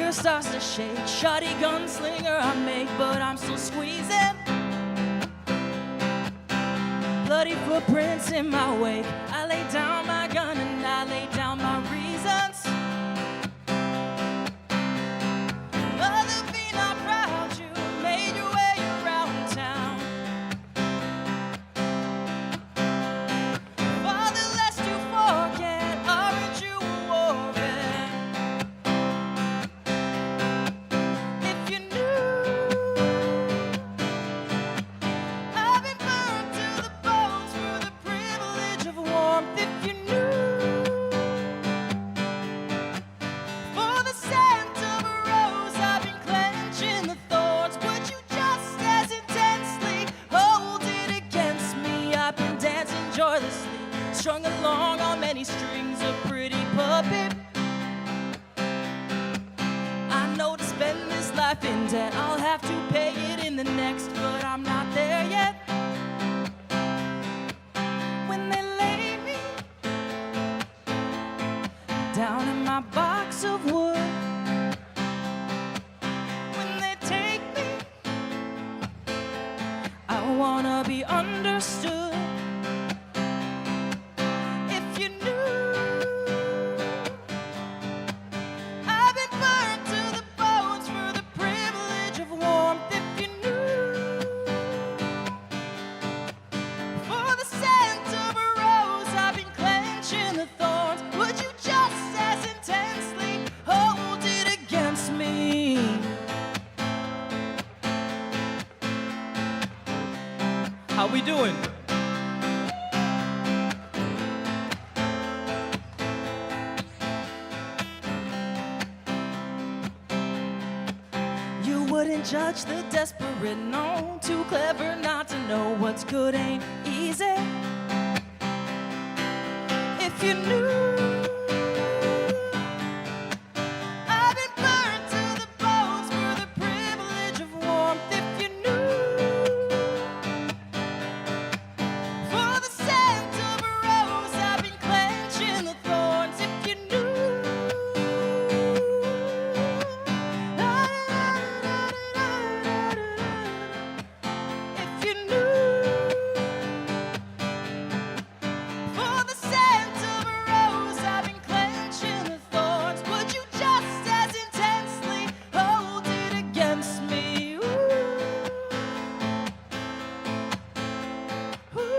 anger starts to shake. Shoddy gunslinger I make, but I'm still squeezing. Bloody footprints in my wake. I lay down my gun and I lay down my reasons. Mother be not proud, you made your way around town. Father, lest you forget, aren't you a war vet? If you knew, I've been burned to the bones for the privilege of warmth. If you knew, for the scent of a rose, I've been clenching the thorns. Would you just as intensely hold it against me? I've been dancing joylessly, strung along on many strings, a pretty puppet. I know to spend this life in debt, I'll have to pay it in the next, but I'm not there yet. When they lay me down in my box of wood, when they take me, I wanna be understood. If you knew, I've been burned to the bones for the privilege of warmth. If you knew, for the scent of a rose, I've been clenching the thorns. Would you just as intensely hold it against me? How we doing? You wouldn't judge the desperate, no. Too clever not to know what's good ain't easy. If you knew, I've been burned to the bones for the privilege of warmth. If you knew, for the scent of a rose, I've been clenching the thorns. If you knew, if you knew, for the scent of a rose, I've been clenching the thorns. Would you just as intensely hold it against me? Ooh. Ooh.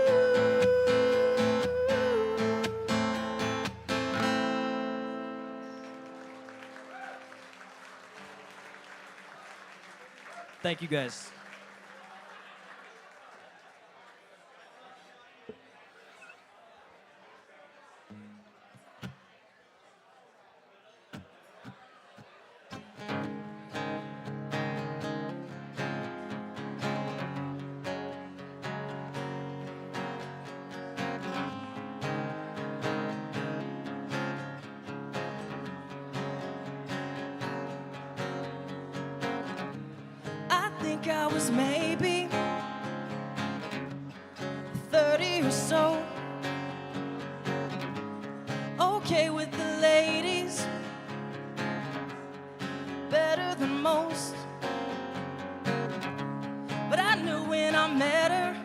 Thank you guys. I think I was maybe 30 or so, okay with the ladies, better than most. But I knew when I met her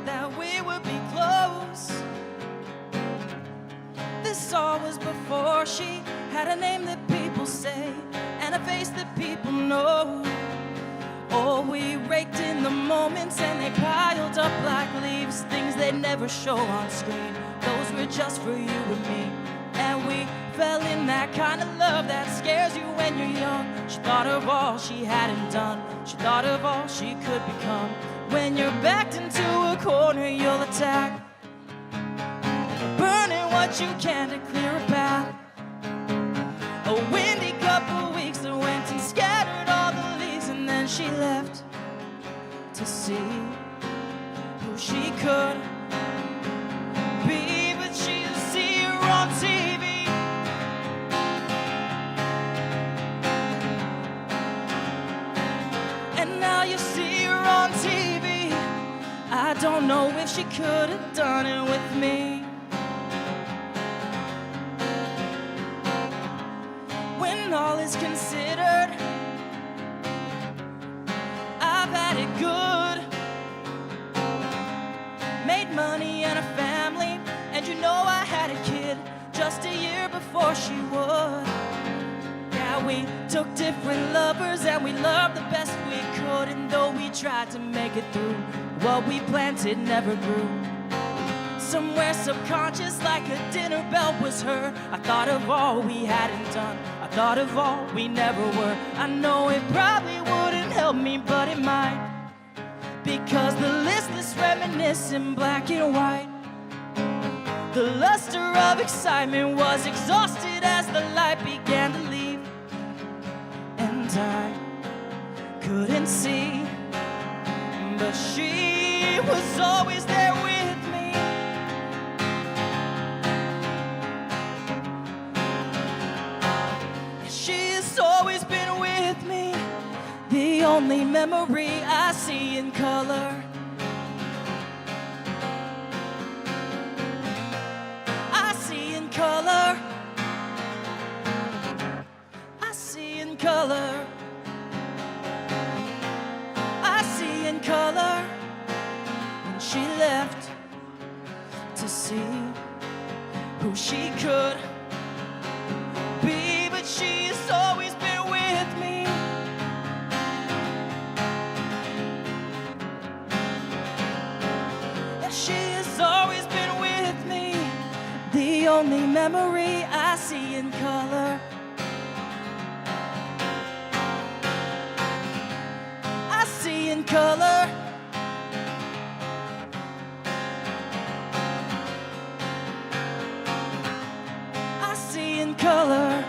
that we would be close. This all was before she had a name that people say and a face that people know. Oh, we raked in the moments and they piled up like leaves, things they'd never show on screen. Those were just for you and me. And we fell in that kind of love that scares you when you're young. She thought of all she hadn't done. She thought of all she could become. When you're backed into a corner, you'll attack, burning what you can to clear a path. A windy couple weeks that went and scattered all the leaves, and then she left to see who she could be. But she'll see her on TV. And now you see her on TV. I don't know if she could have done it with me. is considered. I've had it good. Made money and a family, and you know I had a kid just a year before she would. Yeah, we took different lovers and we loved the best we could, and though we tried to make it through, what we planted never grew. Somewhere subconscious, like a dinner bell was heard, I thought of all we hadn't done, I thought of all we never were. I know it probably wouldn't help me, but it might, because the listless reminisce in black and white. The luster of excitement was exhausted as the light began to leave, and I couldn't see, but she was always there with me. She's always been with me, the only memory I see in color. I see in color. I see in color. I see in color. When she left to see who she could be, but she's always been with me. And she has always been with me, the only memory I see in color. I see in color. I see in color.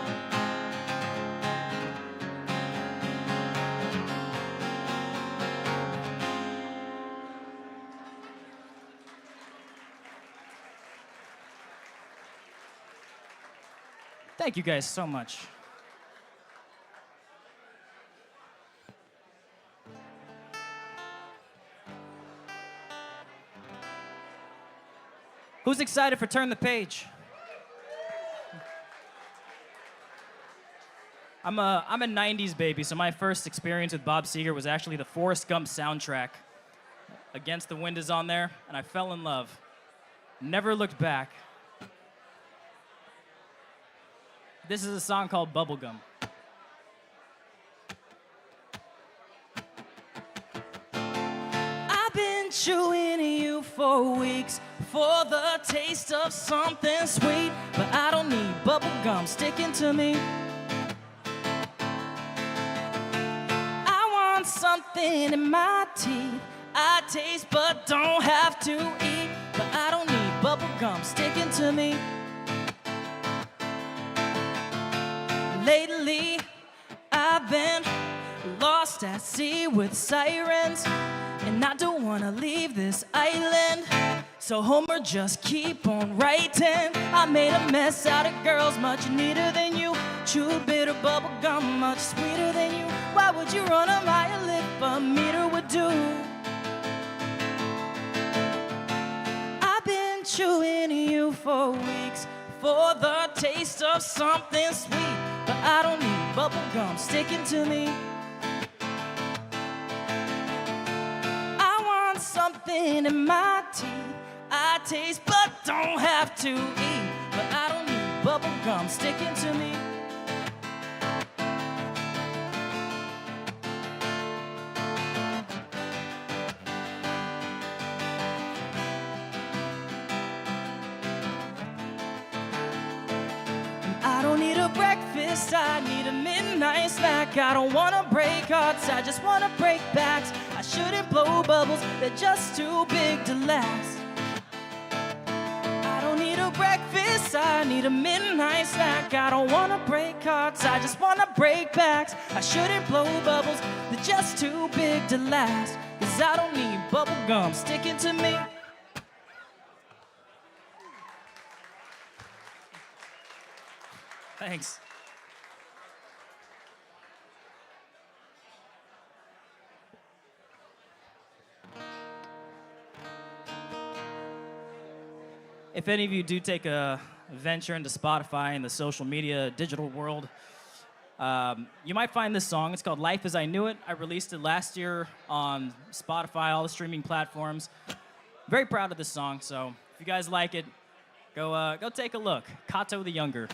Thank you guys so much. Who's excited for Turn the Page? I'm a 90s baby, so my first experience with Bob Seger was actually the Forrest Gump soundtrack. Against the Wind is on there, and I fell in love. Never looked back. This is a song called Bubblegum. I've been chewing you for weeks for the taste of something sweet, but I don't need bubblegum sticking to me. I want something in my teeth I taste but don't have to eat, but I don't need bubblegum sticking to me. Lately, I've been lost at sea with sirens, and I don't wanna leave this island, so Homer, just keep on writing. I made a mess out of girls much neater than you, chewed bitter bubble gum much sweeter than you. Why would you run a mile if a meter would do? I've been chewing you for weeks for the taste of something sweet, but I don't need bubblegum sticking to me. I want something in my teeth I taste but don't have to eat, but I don't need bubblegum sticking to me. I don't need a breakfast, I need a midnight snack. I don't wanna break hearts, I just wanna break backs. I shouldn't blow bubbles, they're just too big to last. I don't need a breakfast, I need a midnight snack. I don't wanna break hearts, I just wanna break backs. I shouldn't blow bubbles, they're just too big to last. 'Cause I don't need bubblegum sticking to me. Thanks. If any of you do take a venture into Spotify and the social media digital world, You might find this song. It's called Life As I Knew It. I released it last year on Spotify, all the streaming platforms. Very proud of this song, so if you guys like it, go take a look. Kato the Younger.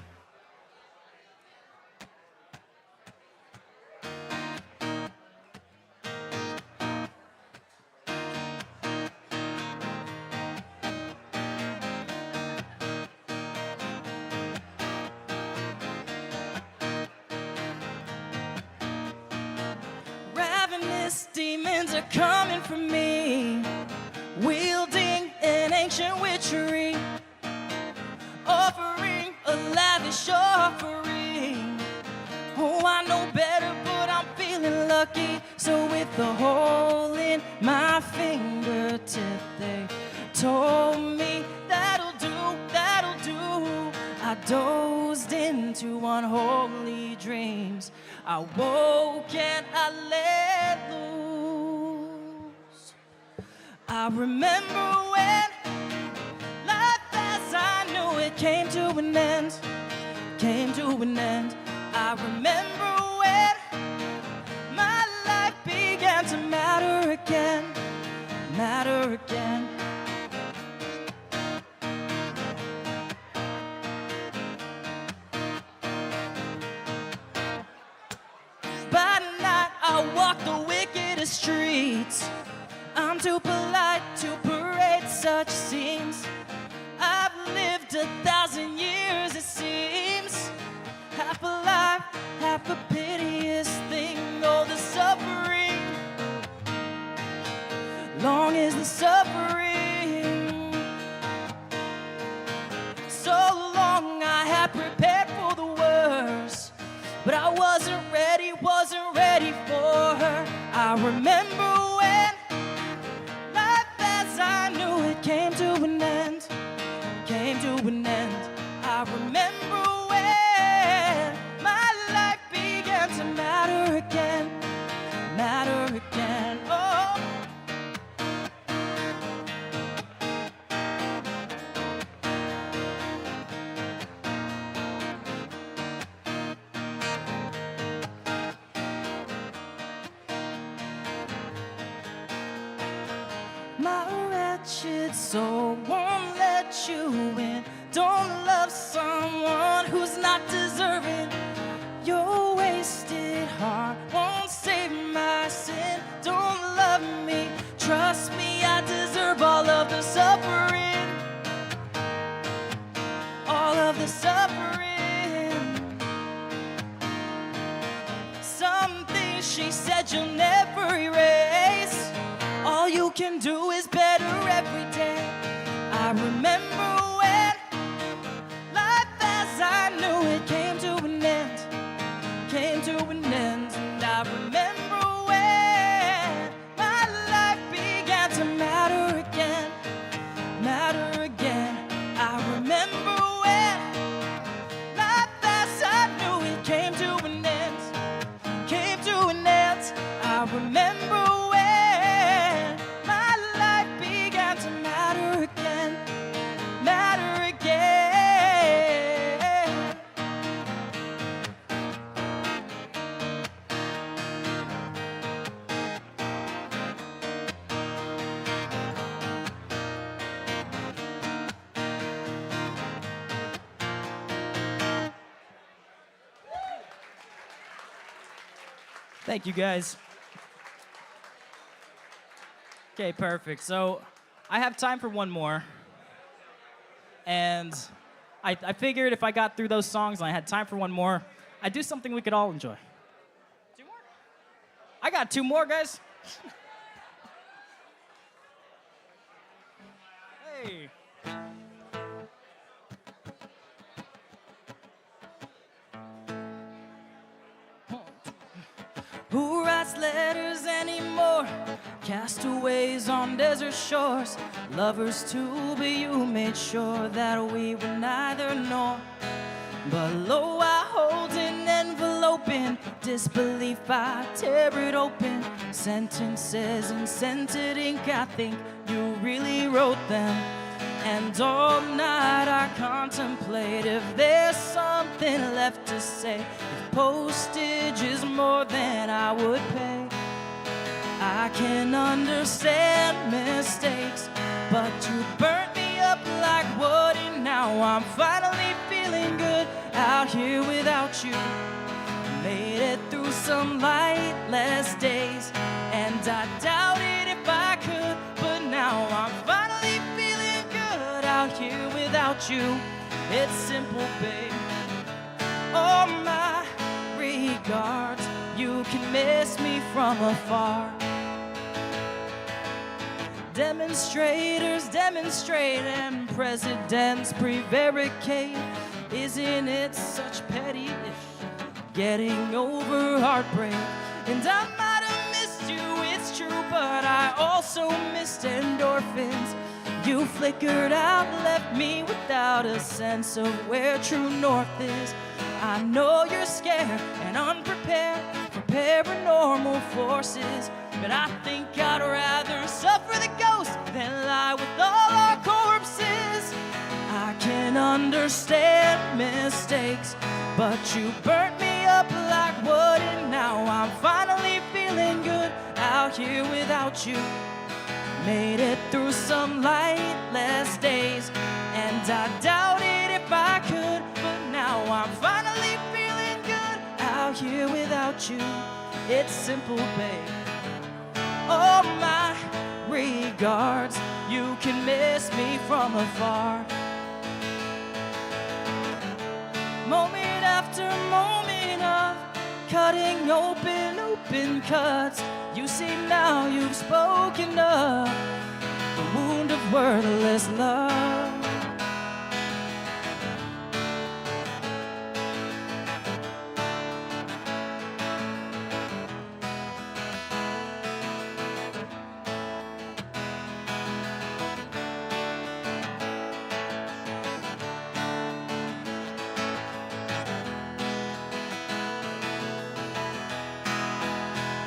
Ravenous demons are coming for me, wielding an ancient witchery, offering a lavish offering. Oh, I know better, but I'm feeling lucky. So with a hole in my fingertip, they told me that'll do, that'll do. I dozed into unholy dreams. I woke and I let loose. I remember when life as I knew it came to an end, came to an end. I remember when my life began to matter again, matter again. By night I walk the wickedest streets. I'm too polite to parade such scenes. I've lived 1,000 years, it seems. Half alive, half a piteous thing. Oh, the suffering, long is the suffering. So long I had prepared for the worst, but I wasn't ready for her. I remember when life as I knew it came to an end, came to an end. I remember when my life began to matter again, matter again. Oh. My wretched soul won't let you in. Don't love someone who's not deserving. Your wasted heart won't save my sin. Don't love me, trust me, I deserve all of the suffering, all of the suffering. Some things she said you'll never erase. All you can do is better every day. I remember when life as I knew it came to an end, came to an end. And I remember when my life began to matter again, matter again. I remember when life as I knew it came to an end, came to an end. I remember when my life began to matter again, matter again. Thank you, guys. Okay, perfect. So I have time for one more. And I figured if I got through those songs and I had time for one more, I'd do something we could all enjoy. 2 more? I got 2 more, guys. Hey. Who writes letters anymore? Castaways on desert shores, lovers too, but you made sure that we were neither nor. But lo, I hold an envelope in disbelief, I tear it open. Sentences in scented ink, I think you really wrote them. And all night I contemplate if there's something left to say, if postage is more than I would pay. I can understand mistakes, but you burnt me up like wood, and now I'm finally feeling good out here without you. Made it through some lightless days, and I doubted if I could, but now I'm finally feeling good out here without you. It's simple, babe. Oh, my regards, you can miss me from afar. Demonstrators demonstrate and presidents prevaricate. Isn't it such petty getting over heartbreak? And I might have missed you, it's true, but I also missed endorphins. You flickered out, left me without a sense of where true north is. I know you're scared and unprepared for paranormal forces, but I think I'd rather suffer the ghost than lie with all our corpses. I can understand mistakes, but you burnt me up like wood, and now I'm finally feeling good out here without you. Made it through some lightless days, and I doubted if I could, but now I'm finally feeling good out here without you. It's simple, babe. Oh, my regards, you can miss me from afar. Moment after moment of cutting open cuts, you see now you've spoken of the wound of wordless love.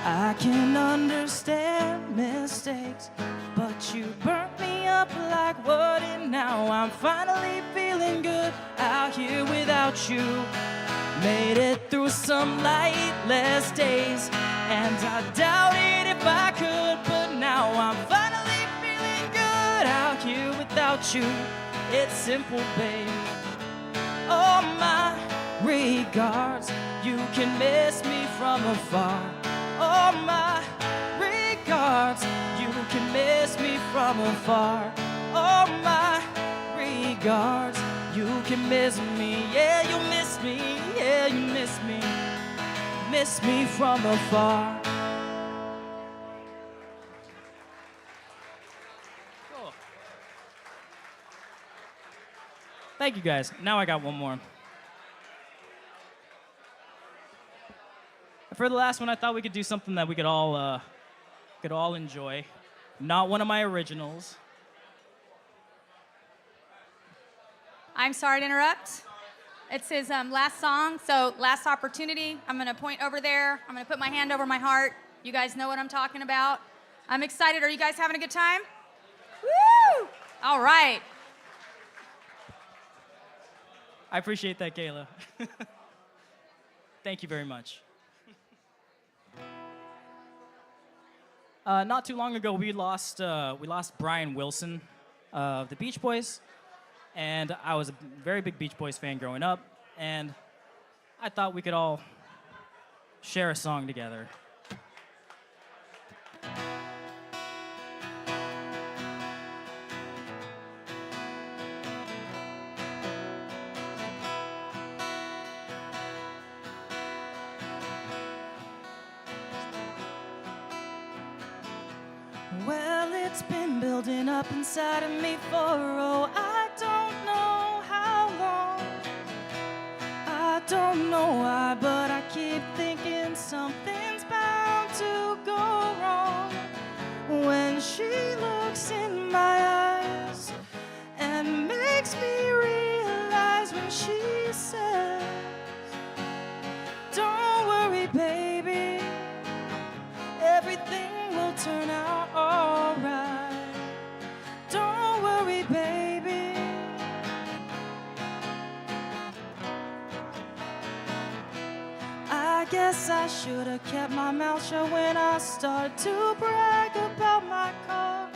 I can understand mistakes, but you burnt me up like wood, and now I'm finally feeling good out here without you. Made it through some lightless days, and I doubted if I could, but now I'm finally feeling good out here without you. It's simple, babe. Oh, my regards, you can miss me from afar. Oh, my regards, you can miss me from afar. Oh, my regards, you can miss me. Yeah, you miss me. Yeah, you miss me from afar. Cool. Thank you, guys. Now I got one more. For the last one, I thought we could do something that we could all enjoy. Not one of my originals. I'm sorry to interrupt. It's his last song, so last opportunity. I'm gonna point over there. I'm gonna put my hand over my heart. You guys know what I'm talking about. I'm excited. Are you guys having a good time? Woo! All right. I appreciate that, KAYLA. Thank you very much. Not too long ago, we lost Brian Wilson of the Beach Boys, and I was a very big Beach Boys fan growing up, and I thought we could all share a song together. Well, it's been building up inside of me for, oh, I don't know how long. I don't know why, but I keep thinking something's bound to go wrong. When she looks in my eyes and makes me realize when she says, don't worry, baby, everything will turn out alright. Don't worry, baby, I guess I should have kept my mouth shut when I started to brag about my car.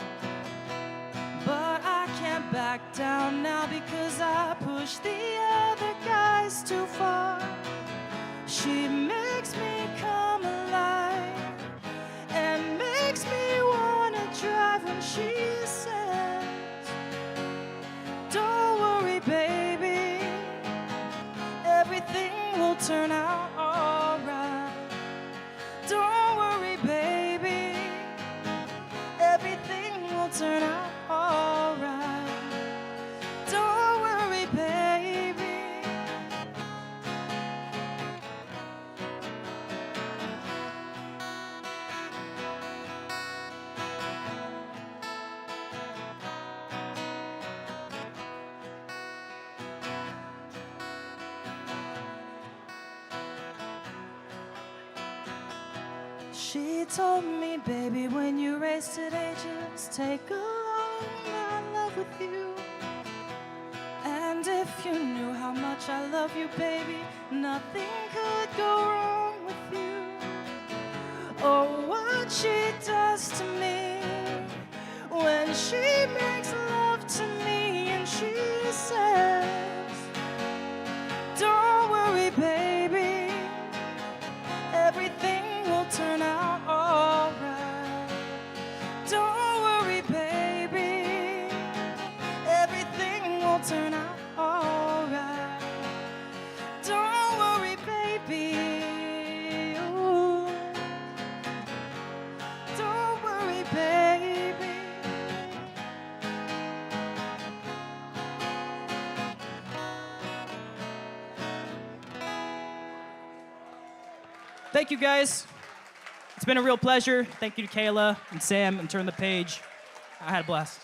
But I can't back down now because I pushed the other guys too far. She makes me come alive and makes me wanna drive when she says, don't worry, baby, everything will turn out alright. Don't worry, baby, everything will turn out alright. Don't worry, baby. She told me, baby, when you race today, just take along my love with you. And if you knew how much I love you, baby, nothing could go wrong with you. Oh, what she does to me when she makes love to me and she says, don't worry, baby, everything will turn out alright. Don't worry, baby, everything will turn out alright. Don't worry, baby. Ooh. Don't worry, baby. Thank you, guys. It's been a real pleasure. Thank you to Kayla and Sam and Turn the Page. I had a blast.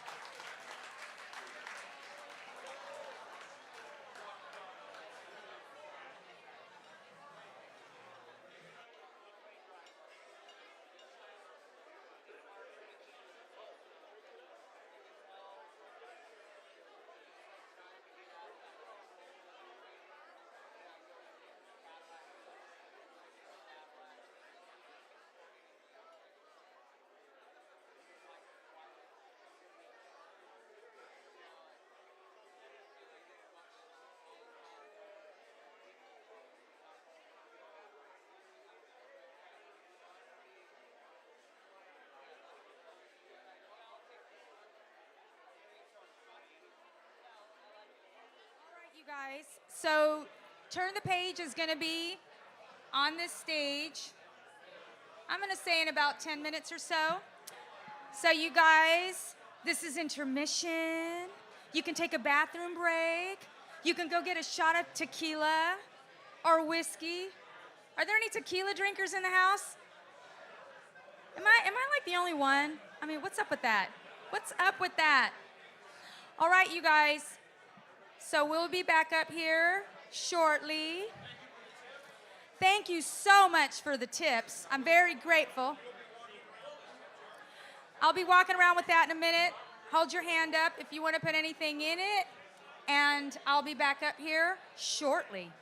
You guys, so Turn the Page is going to be on this stage, I'm going to say in about 10 minutes or so. So you guys, this is intermission. You can take a bathroom break. You can go get a shot of tequila or whiskey. Are there any tequila drinkers in the house? Am I like the only one? I mean, what's up with that? What's up with that? All right, you guys. So we'll be back up here shortly. Thank you so much for the tips. I'm very grateful. I'll be walking around with that in a minute. Hold your hand up if you want to put anything in it. And I'll be back up here shortly.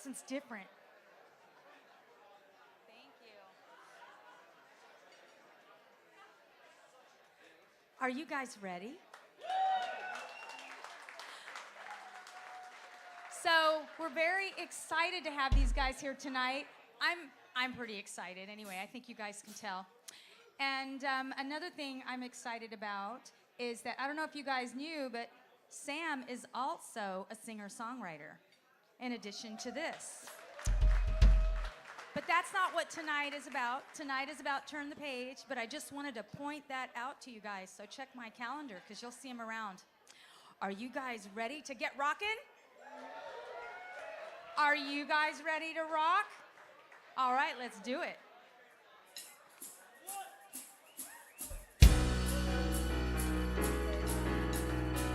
accent's different. Thank you. Are you guys ready? So we're very excited to have these guys here tonight. I'm pretty excited anyway. I think you guys can tell. And another thing I'm excited about is that, I don't know if you guys knew, but Sam is also a singer-songwriter in addition to this. But that's not what tonight is about. Tonight is about Turn the Page, but I just wanted to point that out to you guys. So check my calendar because you'll see him around. Are you guys ready to get rockin'? Are you guys ready to rock? All right, let's do it.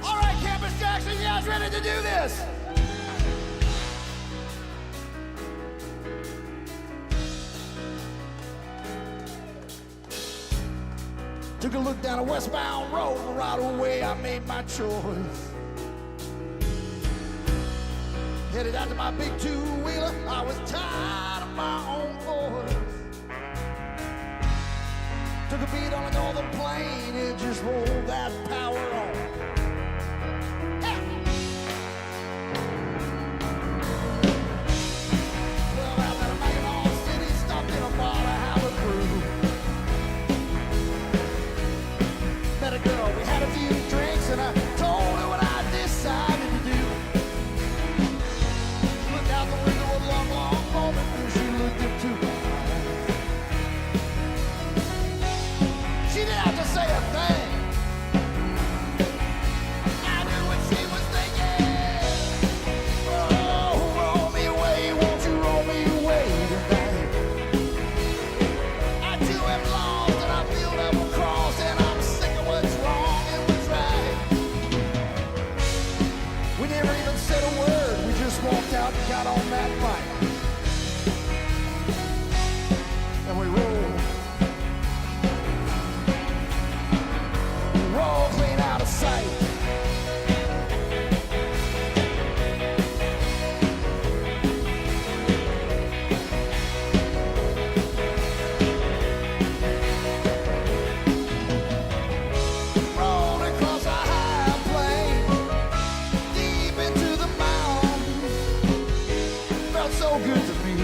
All right, Campus JAX, are you guys ready to do this? Took a look down a westbound road, and right away I made my choice. Headed out to my big two-wheeler, I was tired of my own voice. Took a beat on a northern plain and just rolled that power on. Hey! Well, out at a Mackinac City, stopped in a bar to have a brew. Met a girl, we had a few drinks, and I told her what I decided to do. Looked out the window a long, long moment, and she looked into my eyes. She didn't have to say a thing. I knew what she was thinking. Oh, roll me away, won't you roll me away tonight? I too am lost, and I feel double crossed, and I'm sick of what's wrong and what's right. We never even said a word, we just walked out and got on that bike. And we roll clean out of sight. Rolled across a high plain, deep into the mountains. Felt so good to me.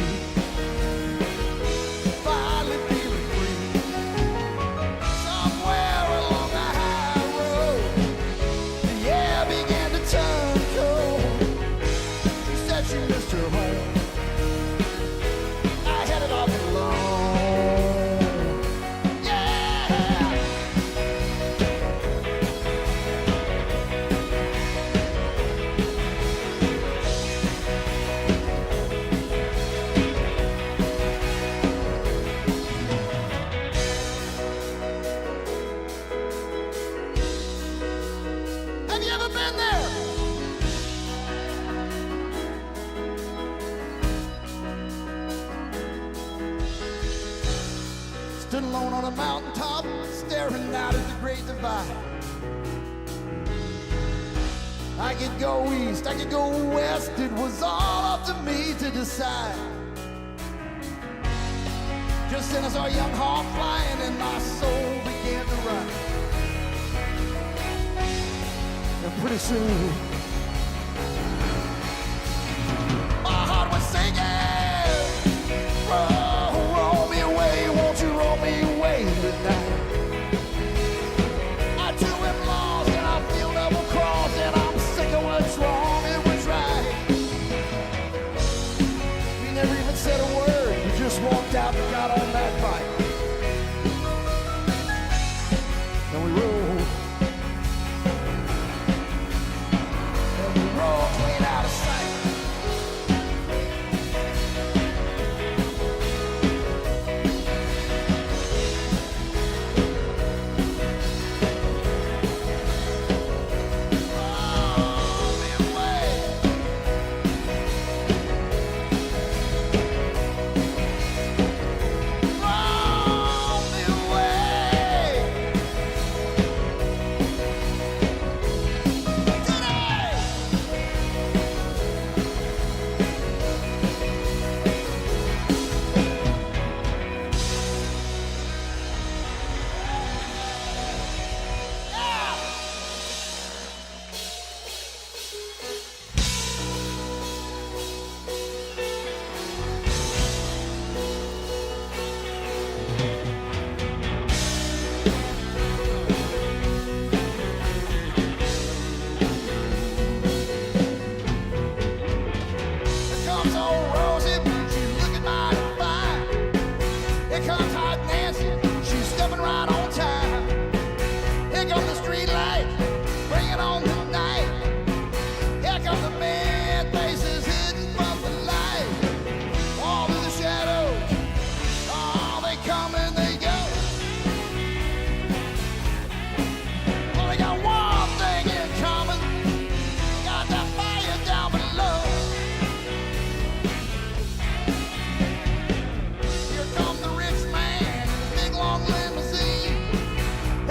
Finally feeling free. Somewhere along the high road, the air began to turn cold. She said she missed her home. I headed off alone. Yeah. Have you ever been there? Stood alone on a mountaintop, staring out at the Great Divide. I could go east, I could go west, it was all up to me to decide. Just then I saw a young hawk flying and my soul began to rise. And pretty soon, my heart was singing. Roll me away, won't you roll me away tonight? I too am lost and I feel double crossed, and I'm sick of what's wrong and what's right. We never even said a word, we just walked out and got on that bike. And we rolled. And we rolled clean out of sight. Roll me away. Roll me away.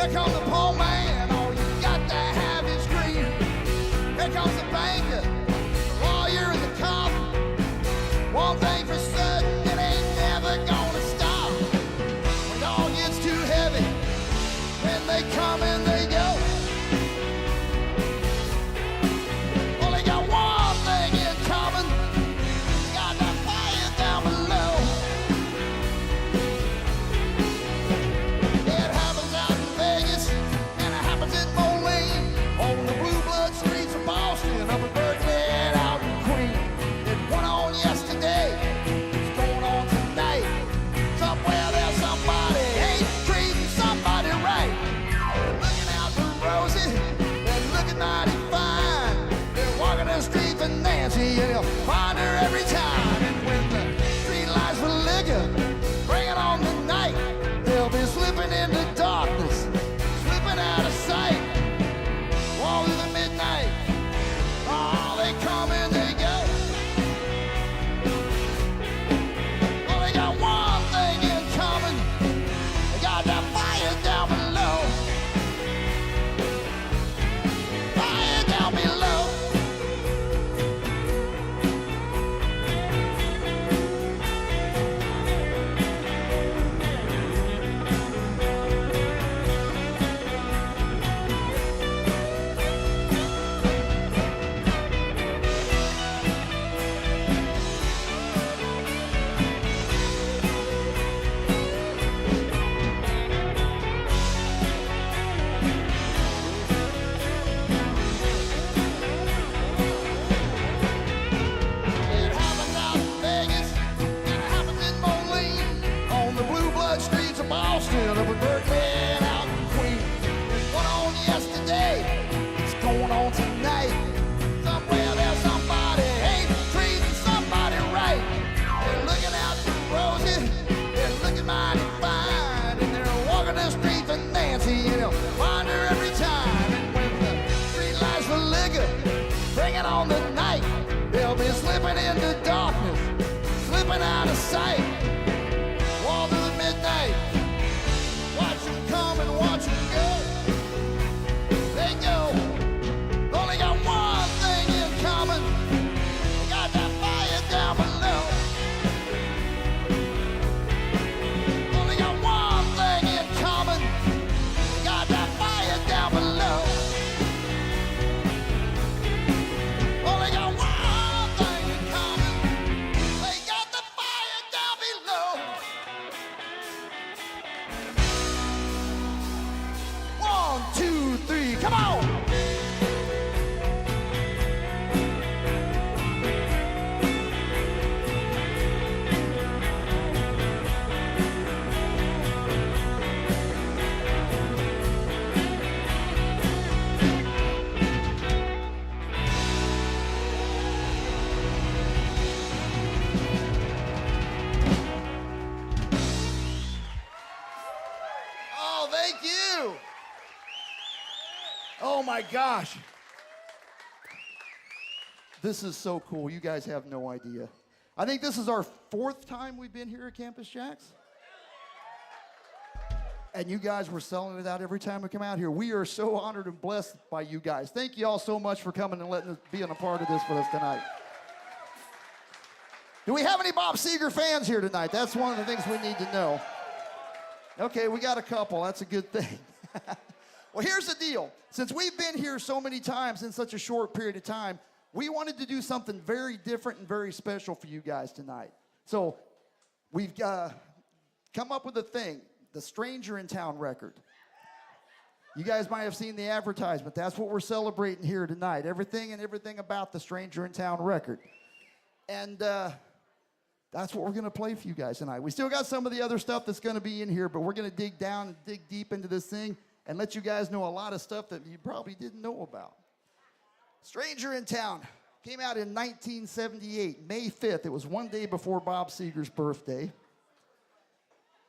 Here comes the poor man, all you got to have is green. Here comes the banker, the lawyer, and the cop. One thing for certain, it ain't never gonna stop. When it all gets too heavy, then they come and they go. Well, they got one thing in common. They got that fire down below. It happens out in Vegas, and it happens in Moline, on the blue blood streets of Boston, up in Berkeley and out in Queen. It went on yesterday, it's going on tonight. Somewhere there's somebody ain't treating somebody right. They're looking out for Rosie, they're looking mighty fine. They're walking the streets for Nancy, and you'll find her every time. And when the street lights for liquor, bring it on the night, they'll be slipping into darkness, slipping out of sight. All through the midnight, oh, they come and they go. Well, they got one thing in common. They got that fire down below. Fire down below. It happens out in Vegas, and it happens in Moline, on the blue blood streets of Boston, up in Berkeley and out in Queen. It went on yesterday, it's going on tonight. Somewhere there's somebody ain't treating somebody right. They're looking out for Rosie, they're looking mighty fine, and they're walking the streets for Nancy, and you'll find her every time. And when the street lights for liquor, bring it on the night, they'll be slipping into darkness, slipping out of sight. All through the midnight, watch them come and watch them go. They go. Only got one thing in common. They got that fire down below. Only got one thing in common. They got that fire down below. Only got one thing in common. They got the fire down below. 1, 2, 3, come on! Oh, thank you. Oh my gosh. This is so cool. You guys have no idea. I think this is our 4th time we've been here at Campus JAX. And you guys were selling it out every time we come out here. We are so honored and blessed by you guys. Thank you all so much for coming and letting us being a part of this with us tonight. Do we have any Bob Seger fans here tonight? That's one of the things we need to know. Okay, we got a couple. That's a good thing. Well, here's the deal. Since we've been here so many times in such a short period of time, we wanted to do something very different and very special for you guys tonight. So we've come up with a thing, the Stranger in Town record. You guys might have seen the advertisement. That's what we're celebrating here tonight. Everything about the Stranger in Town record. And that's what we're going to play for you guys tonight. We still got some of the other stuff that's going to be in here, but we're going to dig down and dig deep into this thing and let you guys know a lot of stuff that you probably didn't know about. Stranger in Town came out in 1978, May 5th. It was one day before Bob Seger's birthday.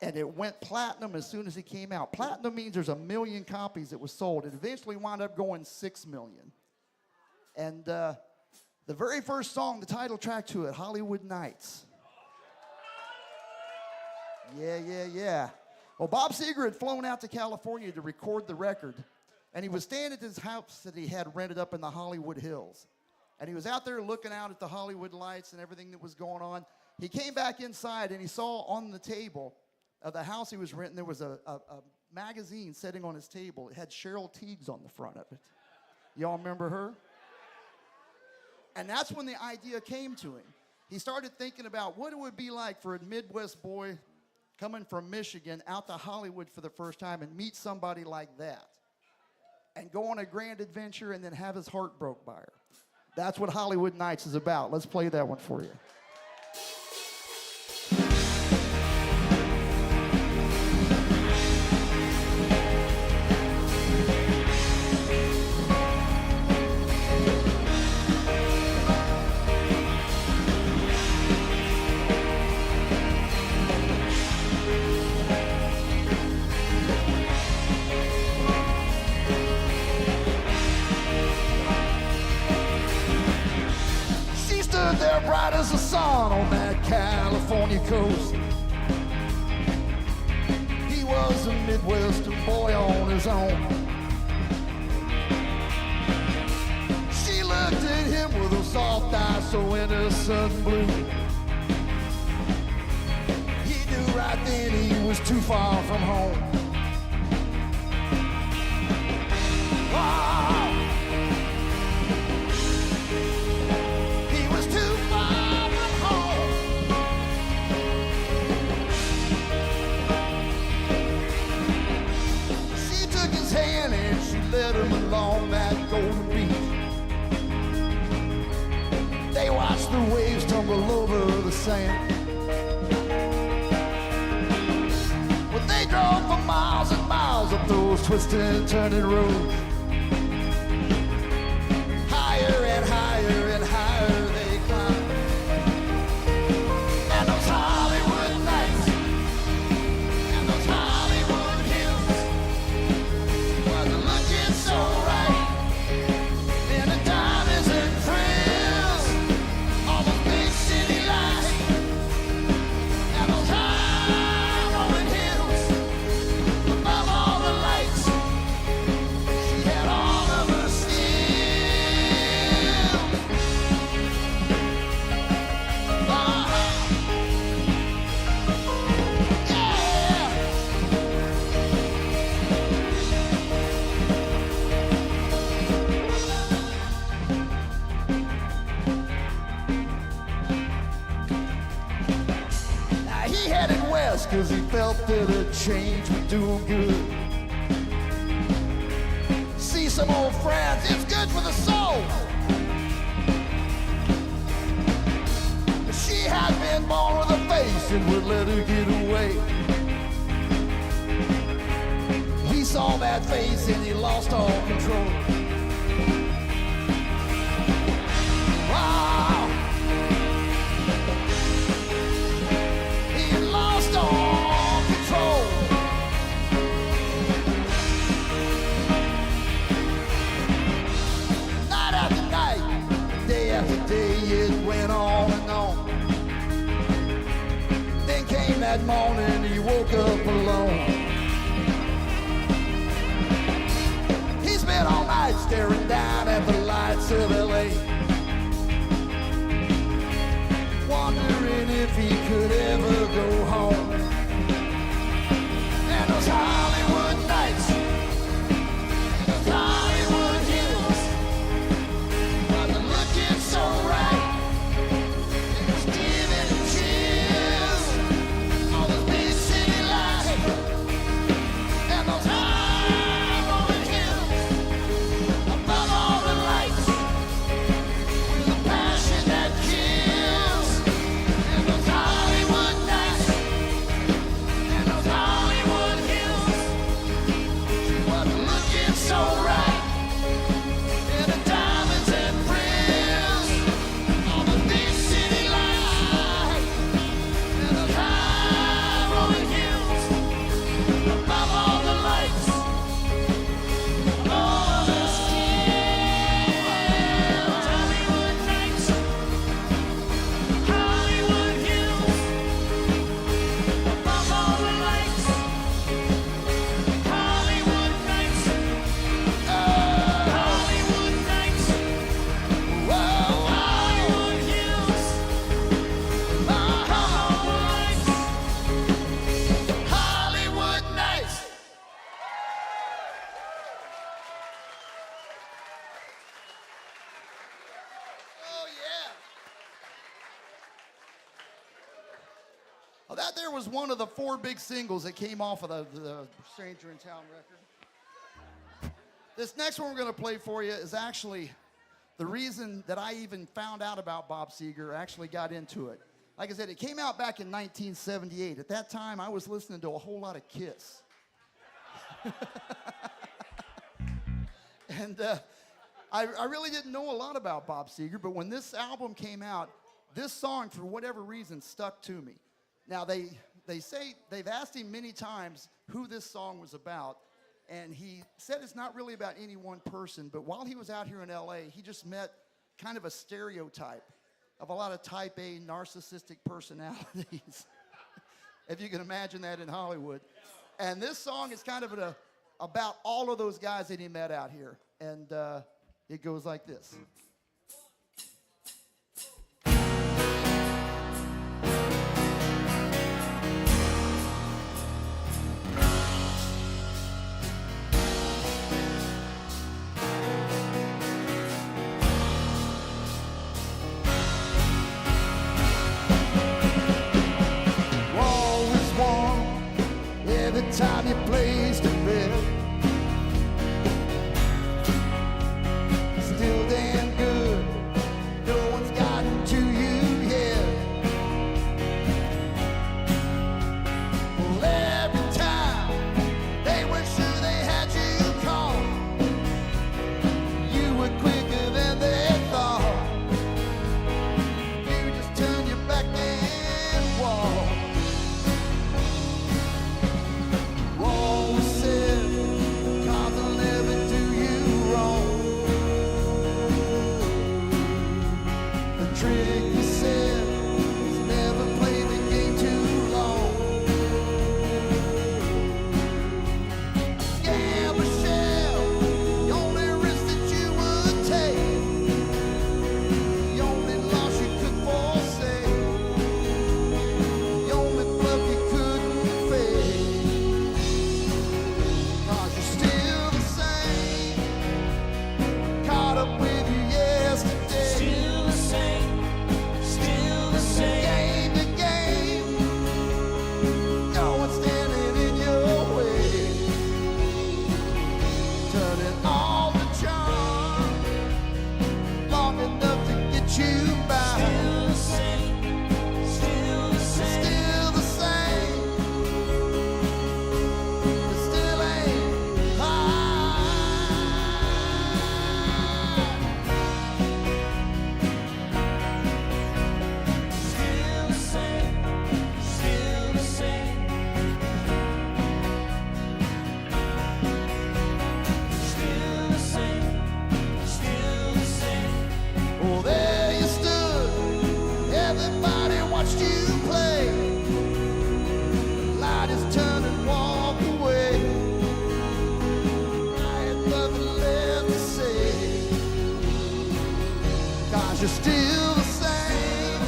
And it went platinum as soon as it came out. Platinum means there's 1 million copies that was sold. It eventually wound up going 6 million. And the very first song, the title track to it, Hollywood Nights. Yeah, yeah, yeah. Well, Bob Seger had flown out to California to record the record, and he was staying at his house that he had rented up in the Hollywood Hills. And he was out there looking out at the Hollywood lights and everything that was going on. He came back inside, and he saw on the table of the house he was renting, there was a magazine sitting on his table. It had Cheryl Tiegs on the front of it. Y'all remember her? And that's when the idea came to him. He started thinking about what it would be like for a Midwest boy coming from Michigan out to Hollywood for the first time and meet somebody like that and go on a grand adventure and then have his heart broke by her. That's what Hollywood Nights is about. Let's play that one for you. There bright as the sun on that California coast. He was a Midwestern boy on his own. She looked at him with those soft eyes so innocent blue. He knew right then he was too far from home. Wow. And she led him along that golden beach. They watched the waves tumble over the sand. Well, they drove for miles and miles up those twisting and turning roads. Higher and higher and higher they climbed. And those Hollywood nights and those Hollywood hills looking so right, and the diamonds and frills, all those big city lights, and those high rolling hills, above all the lights, she had all of her skills. He headed west cause he felt that a change would do him good. See some old friends, it's good for the soul. She had been born with a face and would let her get away. He saw that face and he lost all control. Wow. All control. Night after night, day after day, it went on and on. Then came that morning, he woke up alone. He spent all night staring down at the lights of LA, wondering if he could ever go home. And those Hollywood nights, and those Hollywood hills, wasn't looking so right. It was giving him chills. All those big city lights, and those high rolling hills, above all the lights, Well, that there was one of the 4 big singles that came off of the Stranger in Town record. This next one we're going to play for you is actually the reason that I even found out about Bob Seger, actually got into it. Like I said, it came out back in 1978. At that time, I was listening to a whole lot of Kiss. And I really didn't know a lot about Bob Seger, but when this album came out, this song, for whatever reason, stuck to me. Now, they say they've asked him many times who this song was about, and he said it's not really about any one person, but while he was out here in LA, he just met kind of a stereotype of a lot of type A narcissistic personalities, if you can imagine that in Hollywood. And this song is kind of about all of those guys that he met out here, and it goes like this. Time you placed a bet, still damn good. No one's gotten to you yet. Well, every time they were sure they had you caught, you were quicker than they thought. You just turned your back and walked. You're still the same,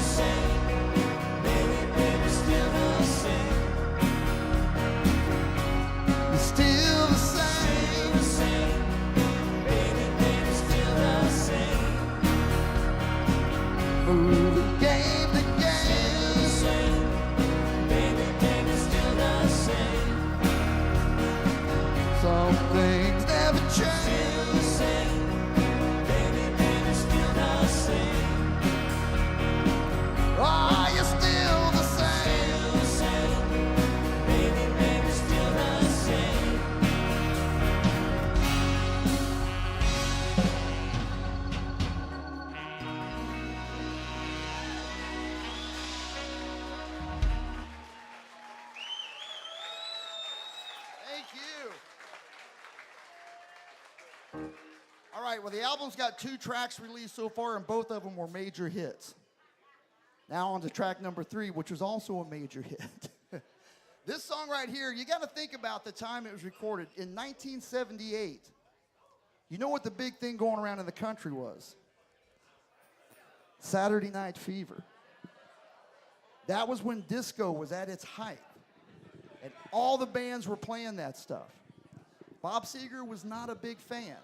baby, baby, still the same. You're still the same, baby, baby, still the same. Through the game, still the same, baby, baby, still the same. Some things never change. Still the same. Are you still the same? Baby, baby, still the same. Thank you. All right, well, the album's got 2 tracks released so far, and both of them were major hits. Now on to track number 3, which was also a major hit. This song right here, you got to think about the time it was recorded. In 1978, you know what the big thing going around in the country was? Saturday Night Fever. That was when disco was at its height. And all the bands were playing that stuff. Bob Seger was not a big fan.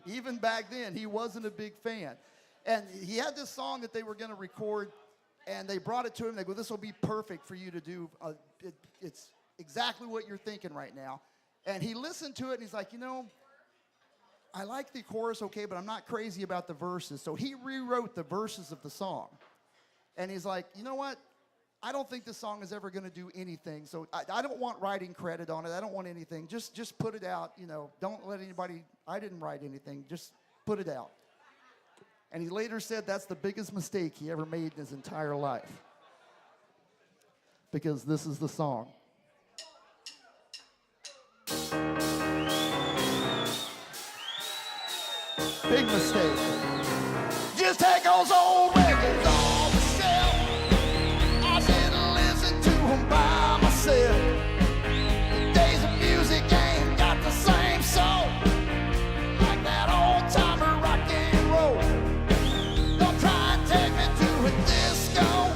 Even back then, he wasn't a big fan. And he had this song that they were going to record And they brought it to him. They go, this will be perfect for you to do. It's exactly what you're thinking right now. And he listened to it, and he's like, you know, I like the chorus, okay, but I'm not crazy about the verses. So he rewrote the verses of the song. And he's like, you know what? I don't think this song is ever going to do anything. So I don't want writing credit on it. I don't want anything. Just put it out. You know, don't let anybody, I didn't write anything. Just put it out. And he later said that's the biggest mistake he ever made in his entire life. Because this is the song. Big mistake. Just take those old records off the shelf. I sit and listen to them by myself. The days of music ain't got the same soul. Like that old timer rock and roll. Don't try and take me to a disco.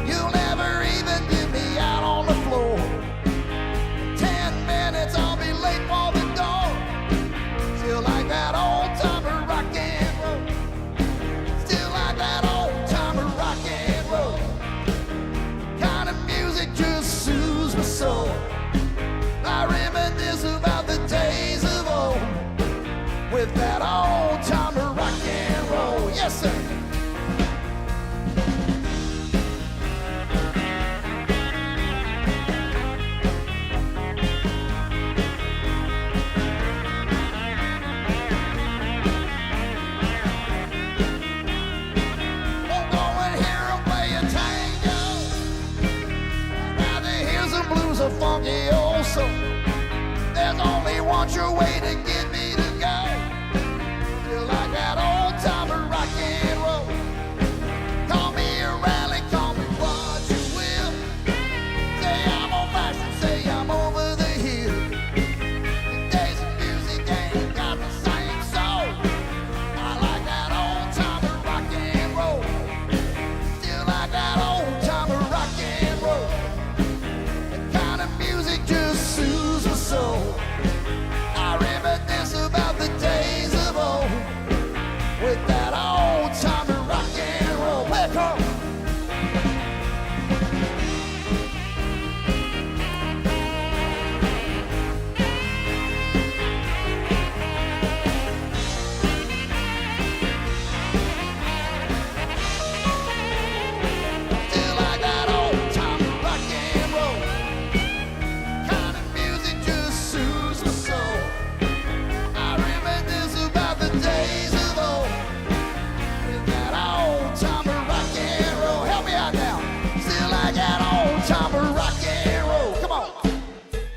You'll never even get me out on the floor. 10 minutes, I'll be late for the door. Still like that old timer rock and roll. Still like that old timer rock and roll. Kind of music just soothes my soul. I reminisce about the days of old with that old timer rock and roll. Yes, sir. Won't go and hear 'em play a tango. I'd rather hear some blues or funky old soul. There's only one sure way to get me to go. Feel like that old timer rock and roll. Call me a rally, call me what you will. Say I'm old fashioned, say I'm over the hill. The days of music ain't got the same soul. I like that old timer rock and roll. Still like that old timer rock and roll. That kind of music just soothes my soul. I reminisce about the days of old with that old timer rock and roll. Welcome. Still like that old timer rock and roll. Kind of music just soothes my soul. I reminisce about the days of old with that old timer rock and roll. Help me out now. Still like that old timer rock and roll. Come on.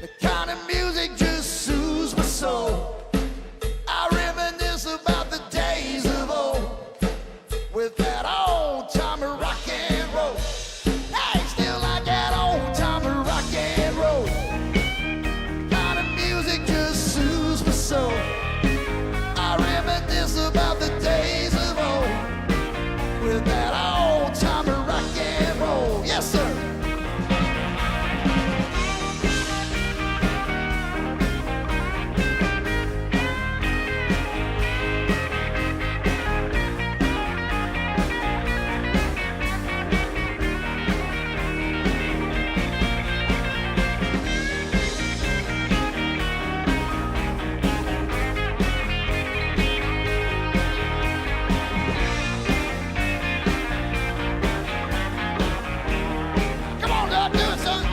The kind of music just soothes my soul. I reminisce about the days of old with that old timer rock and roll. Hey, still like that old timer rock and roll. Kind of music just soothes my soul. I reminisce about the days of old with that old timer rock and roll. Yes, sir. Come on, Doc, do it, son.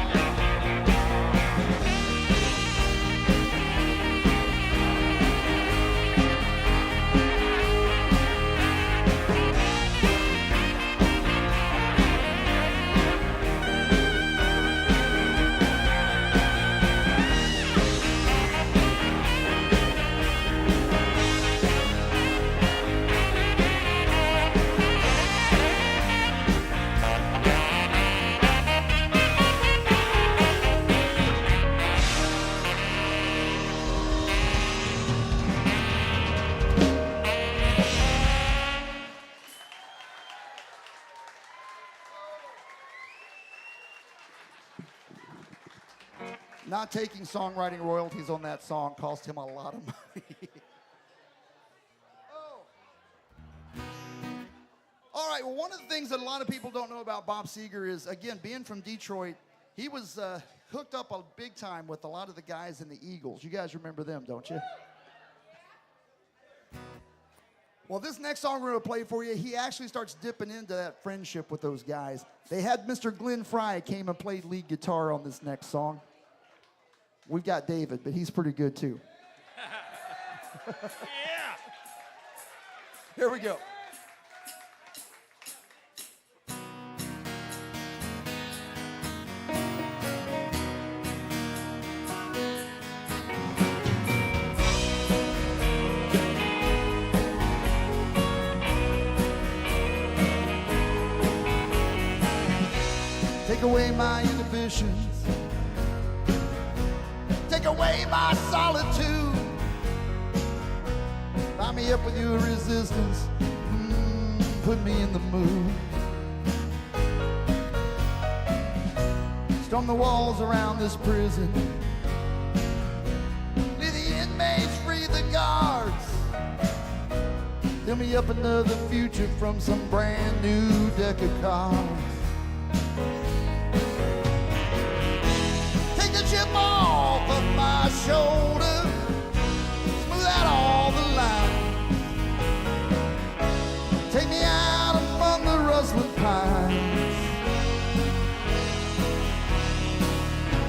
Not taking songwriting royalties on that song cost him a lot of money. Oh. All right, well, one of the things that a lot of lot of people don't know about Bob Seger is, again, being from Detroit, he was hooked up a big time with a lot of the guys in the Eagles. You guys remember them, don't you? Well, this next song we're going to play for you, he actually starts dipping into that friendship with those guys. They had Mr. Glenn Fry came and played lead guitar on this next song. We've got David, but he's pretty good too. Yeah. Here we go. Take away my inhibitions. Take away my solitude. Line me up with your resistance. Put me in the mood. Storm the walls around this prison. Leave the inmates free, the guards. Fill me up another future from some brand new deck of cards. Chip off of my shoulder, smooth out all the lines. Take me out among the rustling pines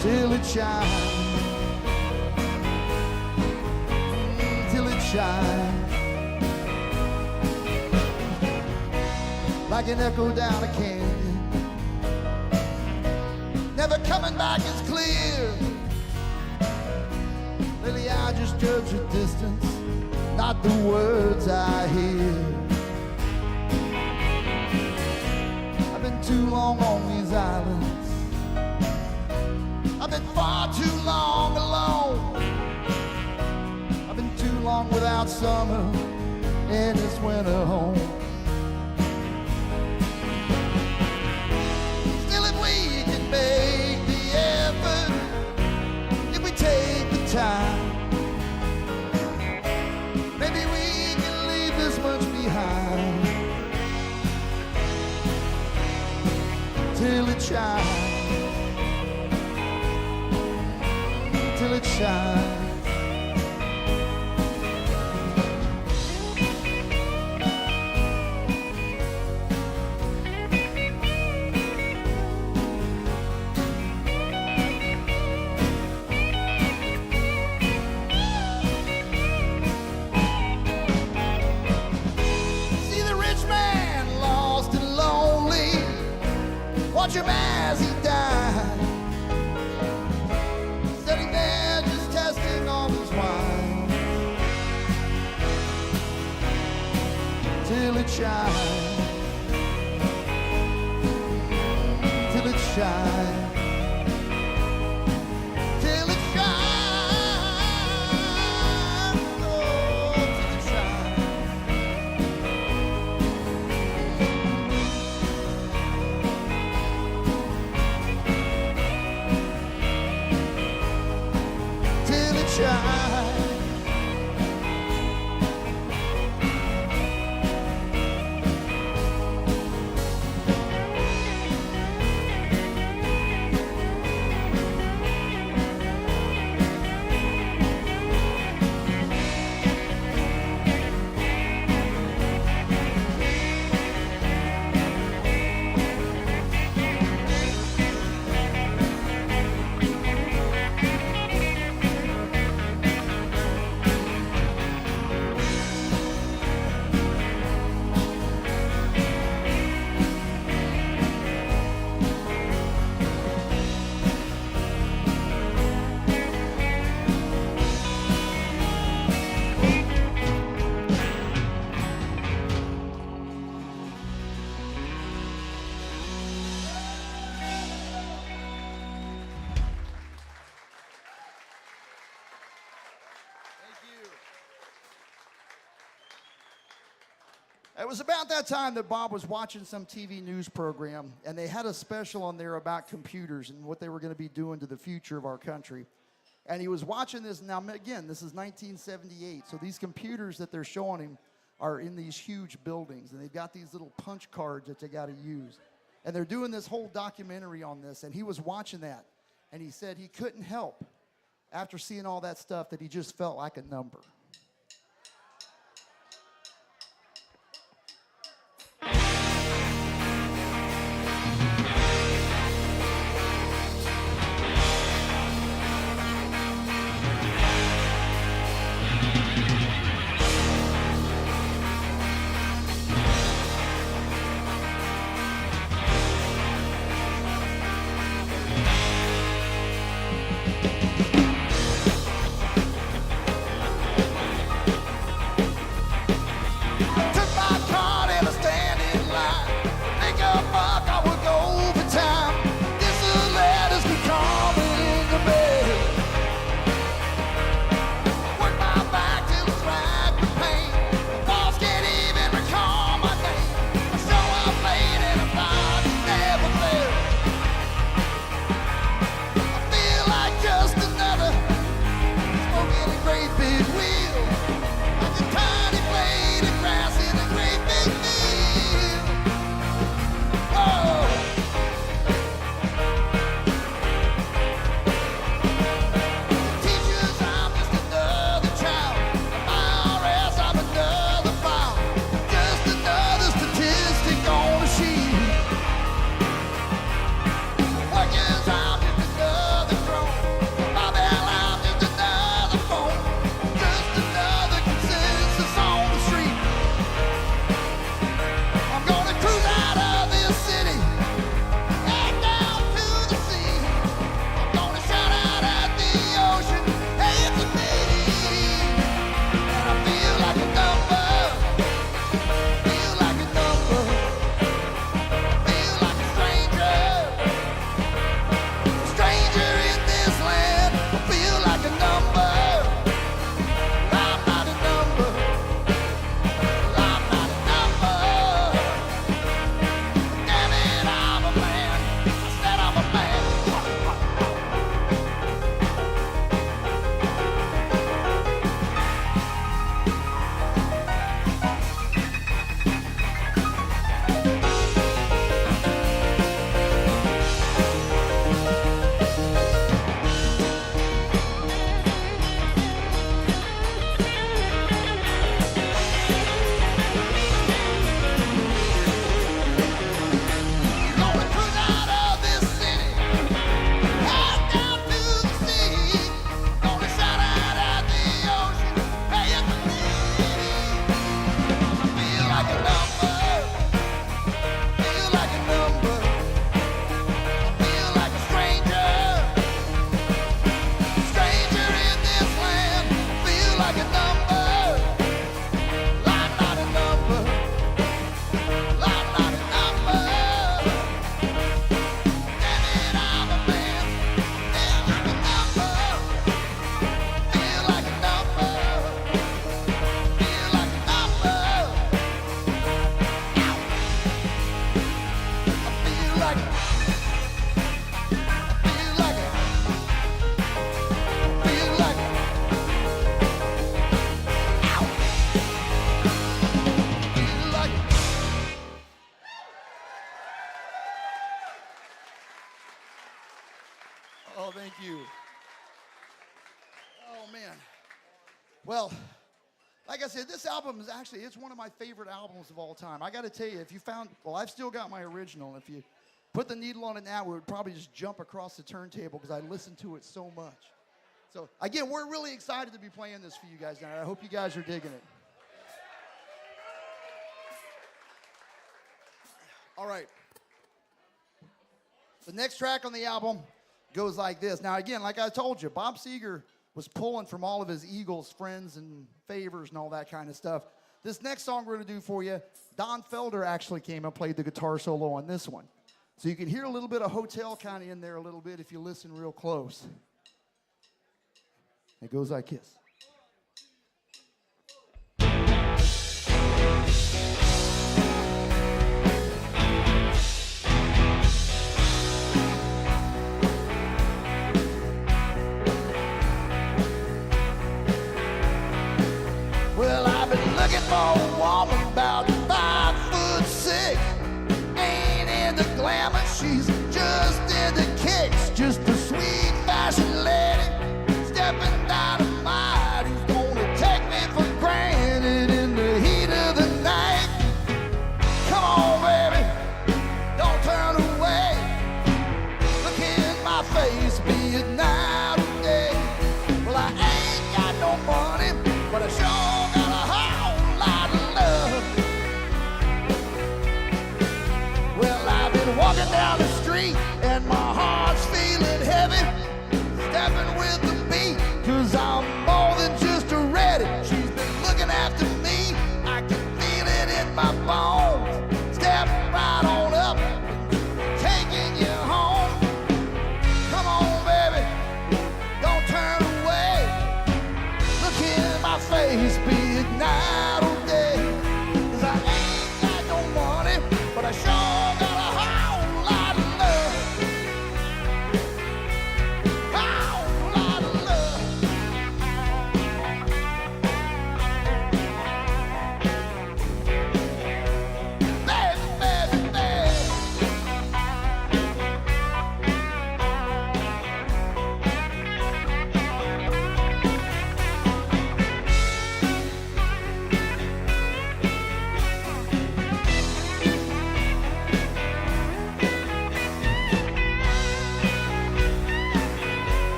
till it shines, till it shines like an echo down a canyon. Never coming back as clear. Lately I just judge the distance, not the words I hear. I've been too long on these islands. I've been far too long alone. I've been too long without summer and this winter home. Make the effort if we take the time. Maybe we can leave this much behind till it shines, till it shines. Watch him as he died, sitting there just testing all his wine till it shines, till it shines, till it shines, oh, till it shines. It was about that time that Bob was watching some TV news program, and they had a special on there about computers and what they were going to be doing to the future of our country. And he was watching this. Now, again, this is 1978, so these computers that they're showing him are in these huge buildings, and they've got these little punch cards that they got to use. And they're doing this whole documentary on this, and he was watching that, and he said he couldn't help, after seeing all that stuff, that he just felt like a number. Oh, thank you. Oh, man. Well, like I said, this album is actually, it's one of my favorite albums of all time. I got to tell you, if you found, well, I've still got my original. If you put the needle on it now, it would probably just jump across the turntable because I listened to it so much. So, again, we're really excited to be playing this for you guys now. I hope you guys are digging it. All right. The next track on the album goes like this. Now, again, like I told you, Bob Seger was pulling from all of his Eagles friends and favors and all that kind of stuff. This next song we're going to do for you, Don Felder actually came and played the guitar solo on this one. So you can hear a little bit of Hotel kind of in there a little bit if you listen real close. It goes like this. Well, I've been looking for a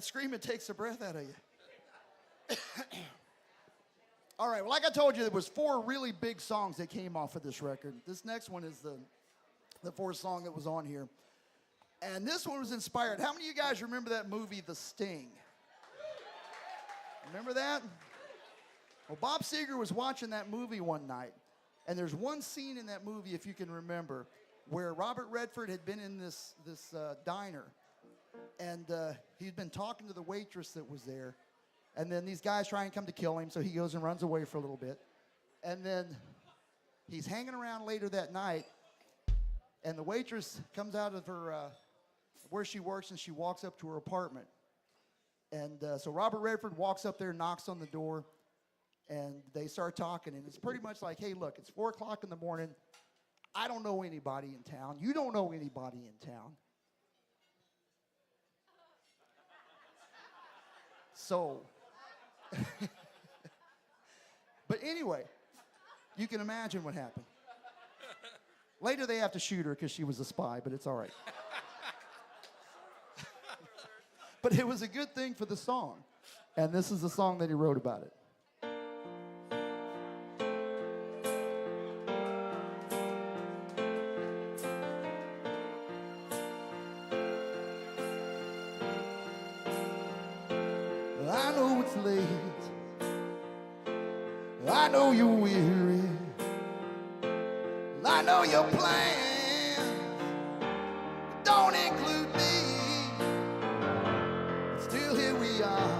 That screaming takes the breath out of you. All right, well, like I told you, there was 4 really big songs that came off of this record. This next one is the 4th song that was on here. And this one was inspired. How many of you guys remember that movie, The Sting? Remember that? Well, Bob Seger was watching that movie one night, and there's one scene in that movie, if you can remember, where Robert Redford had been in this diner, and he'd been talking to the waitress that was there, and then these guys try and come to kill him, so he goes and runs away for a little bit, and then he's hanging around later that night, and the waitress comes out of her where she works, and she walks up to her apartment, and so Robert Redford walks up there, knocks on the door, and they start talking, and it's pretty much like, hey, look, it's 4 o'clock in the morning. I don't know anybody in town. You don't know anybody in town. So, but anyway, you can imagine what happened. Later they have to shoot her because she was a spy, but it's all right. But it was a good thing for the song. And this is the song that he wrote about it. I know it's late. I know you're weary. I know your plans don't include me. But still here we are,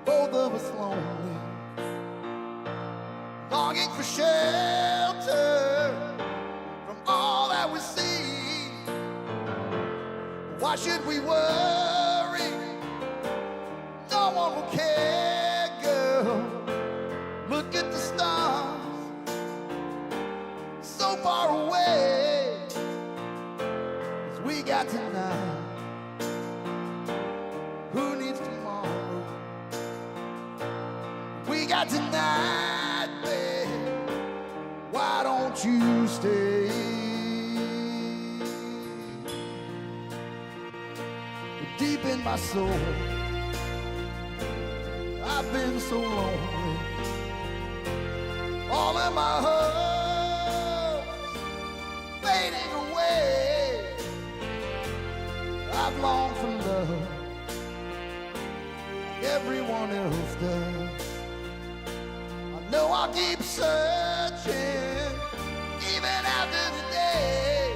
both of us lonely, longing for shelter from all that we see. Why should we worry? No one will care, girl. Look at the stars, so far away, 'cause we got tonight. Who needs tomorrow? We got tonight, babe. Why don't you stay? Deep in my soul, I've been so lonely. All of my hopes fading away. I've longed for love, everyone else does. I know I'll keep searching even after today.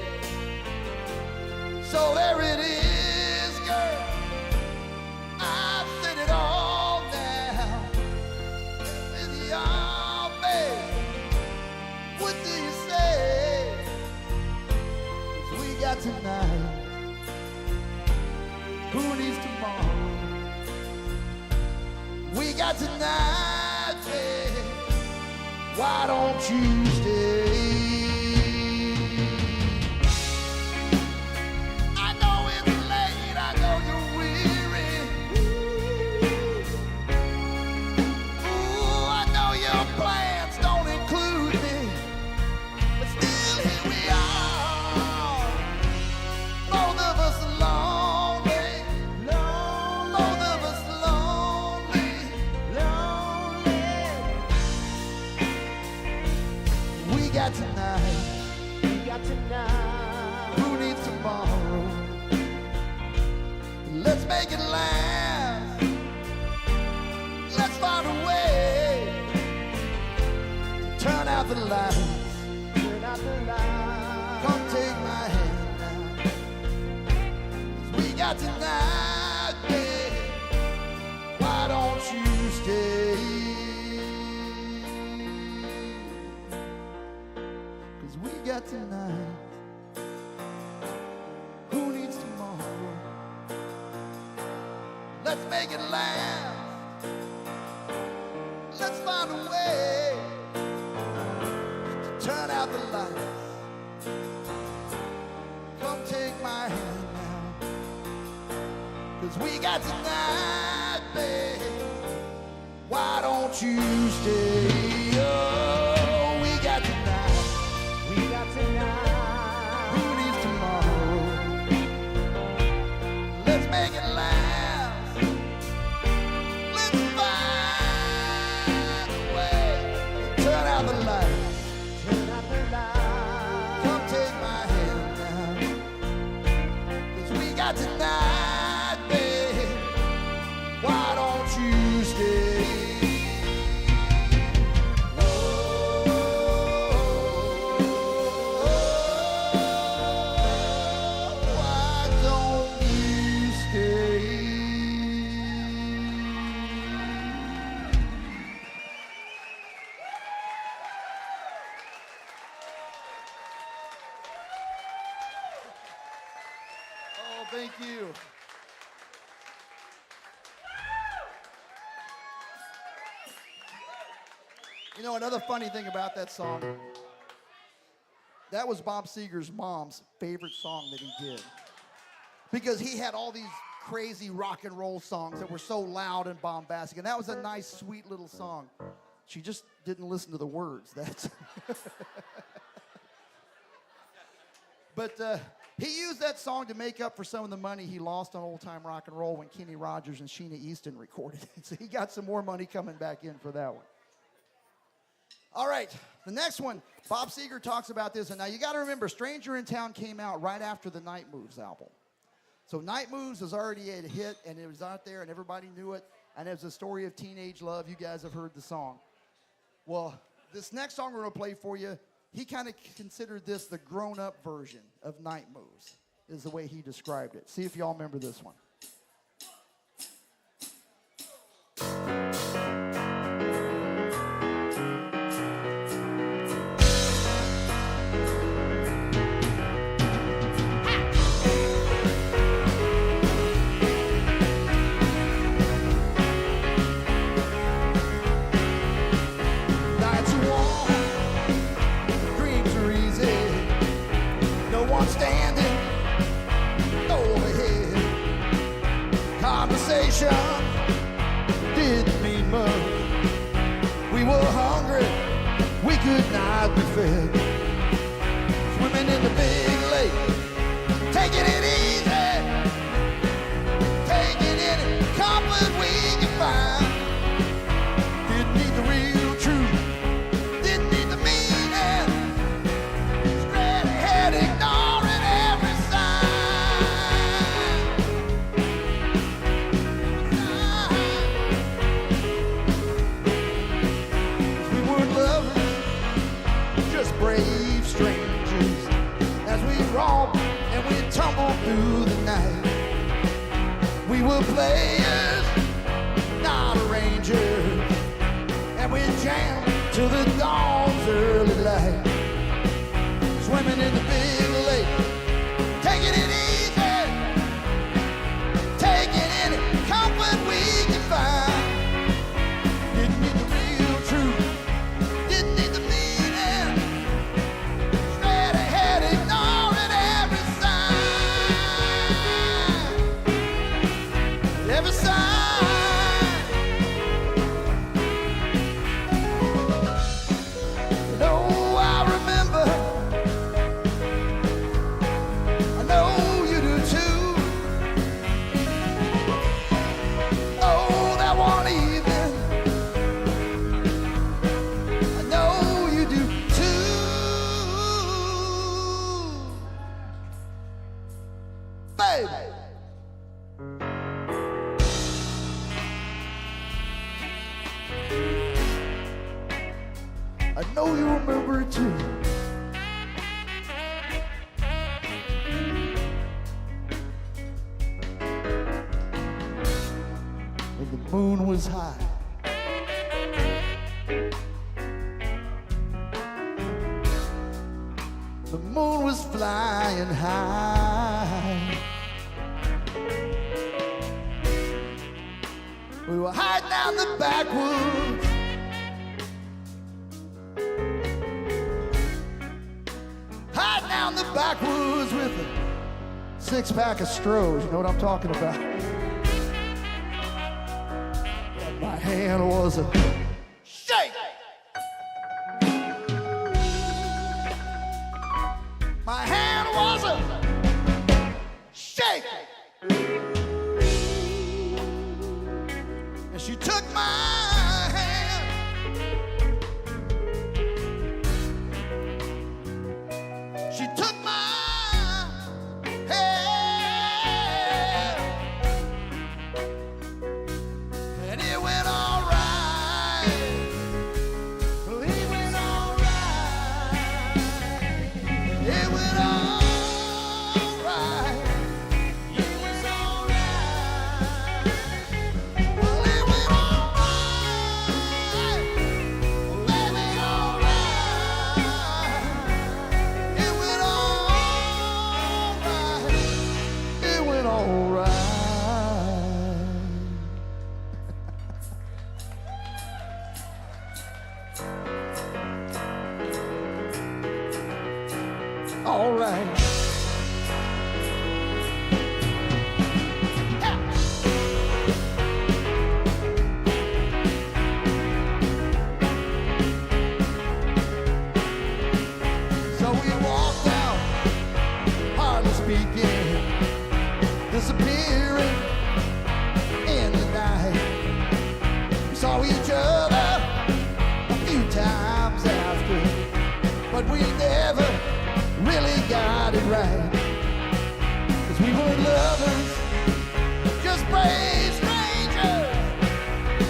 So there it is, girl, I've said it all down. With your babe, what do you say? 'Cause we got tonight. Who needs tomorrow? We got tonight, babe. Why don't you stay? I know it's late, I know you're weary. Ooh, I know your plans don't include me. But still here we are, both of us lonely. Both of us lonely. We got tonight. Who needs tomorrow? Let's make it last. Let's find a way to turn out the lights. Come take my hand now. 'Cause we got tonight, babe. Why don't you stay? 'Cause we got tonight. Who needs tomorrow? Let's make it last. Let's find a way to turn out the lights. Come take my hand now. 'Cause we got tonight, babe. Why don't you stay? Oh, we got tonight. Who needs tomorrow? Let's make that tonight, babe. Why don't you stay? Why don't you stay? Oh, thank you. You know, another funny thing about that song, that was Bob Seger's mom's favorite song that he did. Because he had all these crazy rock and roll songs that were so loud and bombastic. And that was a nice, sweet little song. She just didn't listen to the words. That's But he used that song to make up for some of the money he lost on old time rock and roll when Kenny Rogers and Sheena Easton recorded it. So he got some more money coming back in for that one. All right, the next one, Bob Seger talks about this. And now you got to remember, Stranger in Town came out right after the Night Moves album. So Night Moves was already a hit, and it was out there, and everybody knew it. And it was a story of teenage love. You guys have heard the song. Well, this next song we're going to play for you, he kind of considered this the grown-up version of Night Moves, is the way he described it. See if y'all remember this one. Nights are warm, dreams are easy. No one standing overhead. Conversation didn't mean much. We were hungry, we could not be fed. Swimming in the big lake, taking it easy, taking any comfort we could find. Didn't need the real truth, didn't need the meaning. Straight ahead, ignoring every sign. We weren't lovers, just brave strangers. As we romped and we tumbled through the night. We were players, not arrangers. And we jammed till the dawn's early light. Swimming in the big lake, taking it easy, taking any comfort we could find. Didn't need the real truth, didn't need the meaning. Straight ahead, ignoring every sign, every sign. No, I remember. I know you do too. Oh, that one evening. I know you do too. Baby. I know you remember it too. When the moon was high. The moon was flying high. We were hiding out in the backwoods. Hiding out in the backwoods with a six-pack of Strohs. You know what I'm talking about? And my hand was a shake. My hand was a shake. And she took my hand. She took my hand. all right. So we walked out, hardly speaking, disappearing in the night. We saw each other a few times after, but we never really got it right. 'Cause we were lovers, just brave strangers.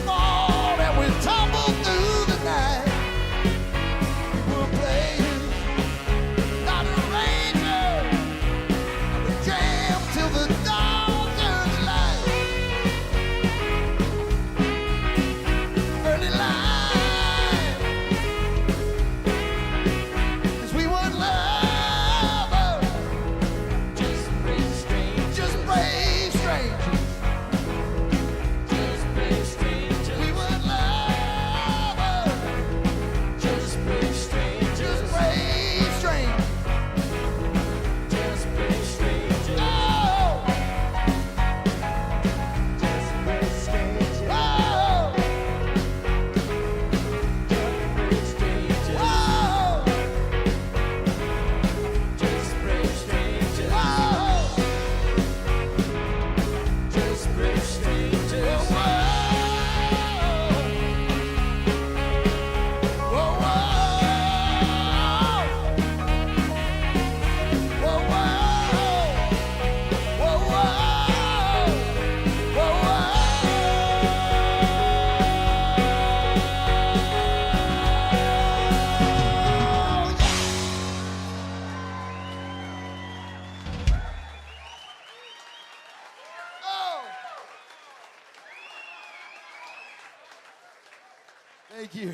Oh, and we tumbled through the night. We were playing, not arrangers, and we jammed till the dawn turned to light. Early light, 'cause we were lovers, just brave strangers, just brave strangers, just brave strangers. We were lovers, just brave strangers, just brave strangers, just brave strangers. Oh, just brave strangers. Oh, just brave strangers. Oh, just brave strangers. Oh, just brave strangers. Whoa, whoa, whoa, whoa, whoa, whoa, whoa. Oh. Thank you.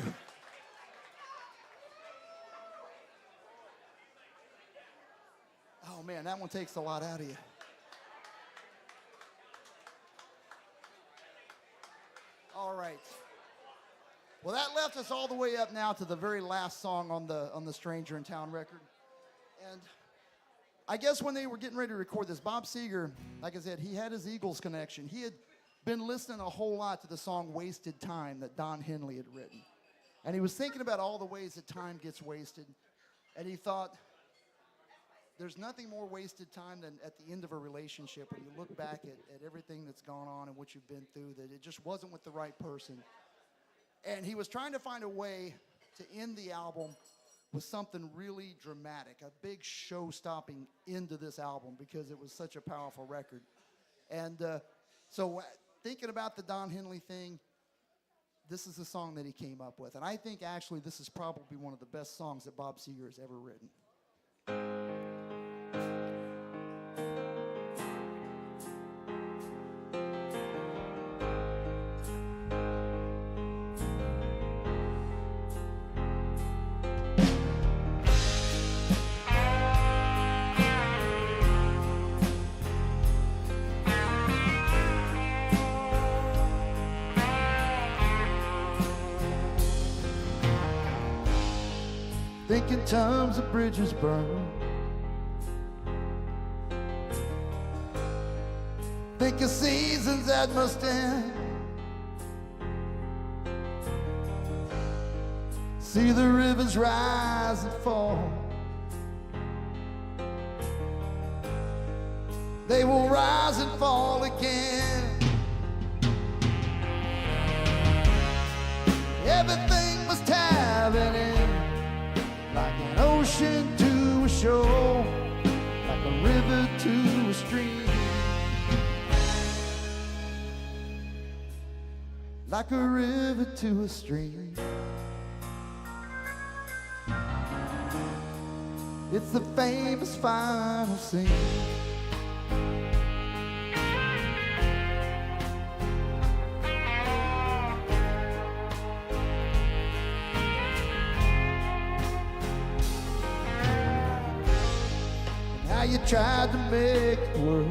Oh man, that one takes a lot out of you. All right. Well, that left us all the way up now to the very last song on the Stranger in Town record. And I guess when they were getting ready to record this, Bob Seger, like I said, he had his Eagles connection. He had been listening a whole lot to the song Wasted Time that Don Henley had written. And he was thinking about all the ways that time gets wasted. And he thought, there's nothing more wasted time than at the end of a relationship when you look back at everything that's gone on and what you've been through, that it just wasn't with the right person. And he was trying to find a way to end the album with something really dramatic, a big show-stopping end to this album because it was such a powerful record. And so thinking about the Don Henley thing, this is the song that he came up with. And I think actually this is probably one of the best songs that Bob Seger has ever written. Thinking times the bridges burn, thinking seasons that must end, see the rivers rise and fall, they will rise and fall again. Everything must have an end, like an ocean to a shore, like a river to a stream, like a river to a stream. It's the famous final scene. You tried to make it work.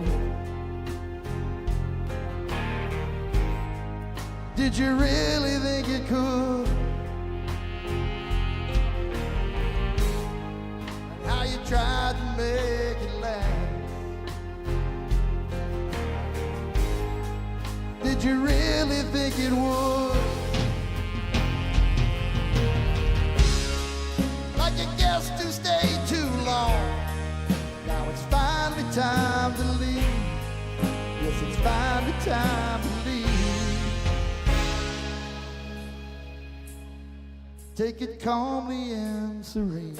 Did you really think you could? And how you tried tried to make it last. Did you really think it would? Like a guest who stayed too long. Now it's finally time to leave. Yes, it's finally time to leave. Take it calmly and serene.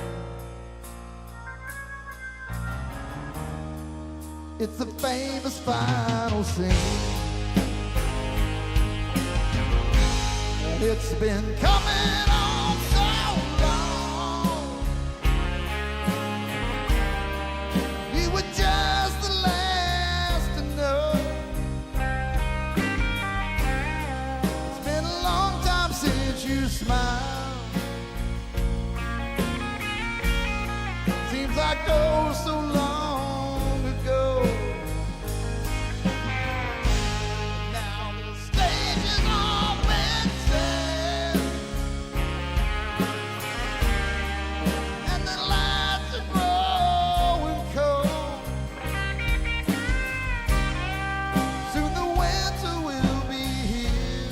It's the famous final scene. And it's been coming on so long. You were just the last to know. It's been a long time since you smiled. Seems like oh so long ago. Now the stage is all been set, and the lights are growing cold. Soon the winter will be here,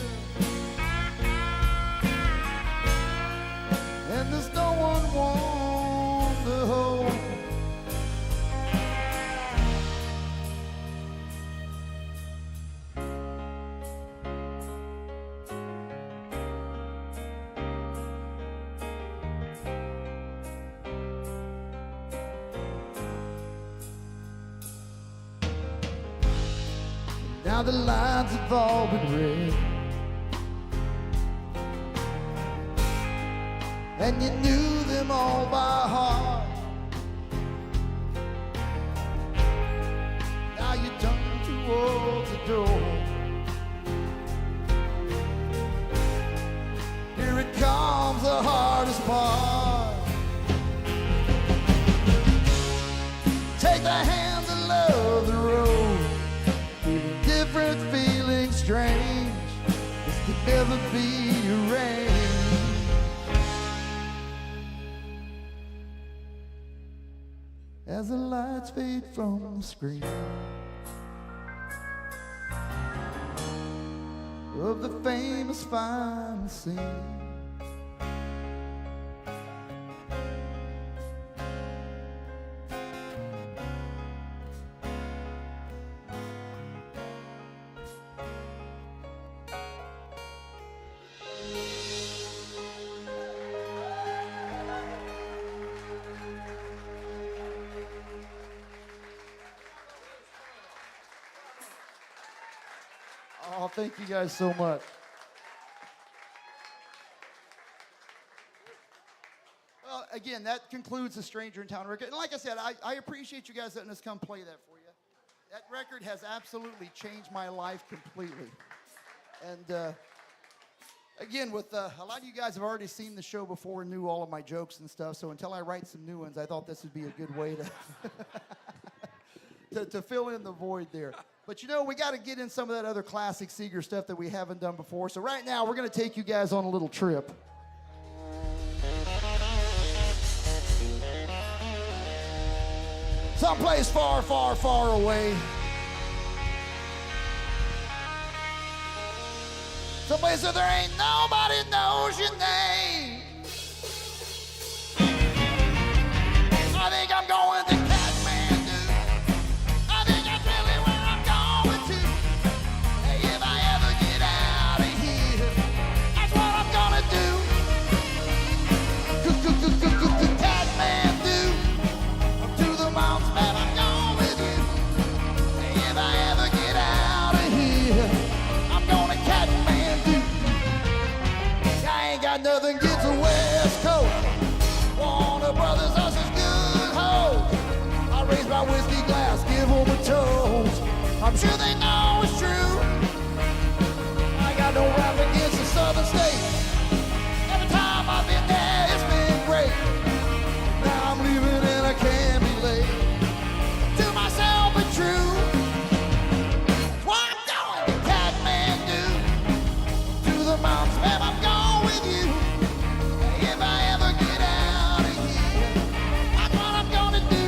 and there's no one warm to hold. Now the lines have all been read, and you knew them all by heart. Now you turn towards the door. Here it comes, the hardest part. Take the hand that love the road. Different feelings strange. This could never be arranged. As the lights fade from the screen of the famous final scene. Oh, thank you guys so much. Well, again, that concludes the Stranger in Town record. And like I said, I appreciate you guys letting us come play that for you. That record has absolutely changed my life completely. And again, with a lot of you guys have already seen the show before and knew all of my jokes and stuff, so until I write some new ones, I thought this would be a good way to fill in the void there. But you know, we got to get in some of that other classic Seger stuff that we haven't done before. So right now, we're going to take you guys on a little trip. Someplace far, far, far away. Someplace where there ain't nobody knows your name. I think I'm going to Kathmandu. I think that's really where I'm going to. Hey, if I ever get out of here, that's what I'm gonna do. Kathmandu, to the mountains, man, I'm going with you. Hey, if I ever get out of here, I'm going to Kathmandu. I ain't got nothing against the West Coast. Warner Brothers, us is good hoes. I raise my whiskey glass, give them a toast. I'm sure they know it's true. I got no rap against the southern states. Every time I've been there, it's been great. Now I'm leaving and I can't be late. To myself but true. Why I'm going to Kathmandu. To the mountains, man, I'm going with you. If I ever get out of here, that's what I'm gonna do.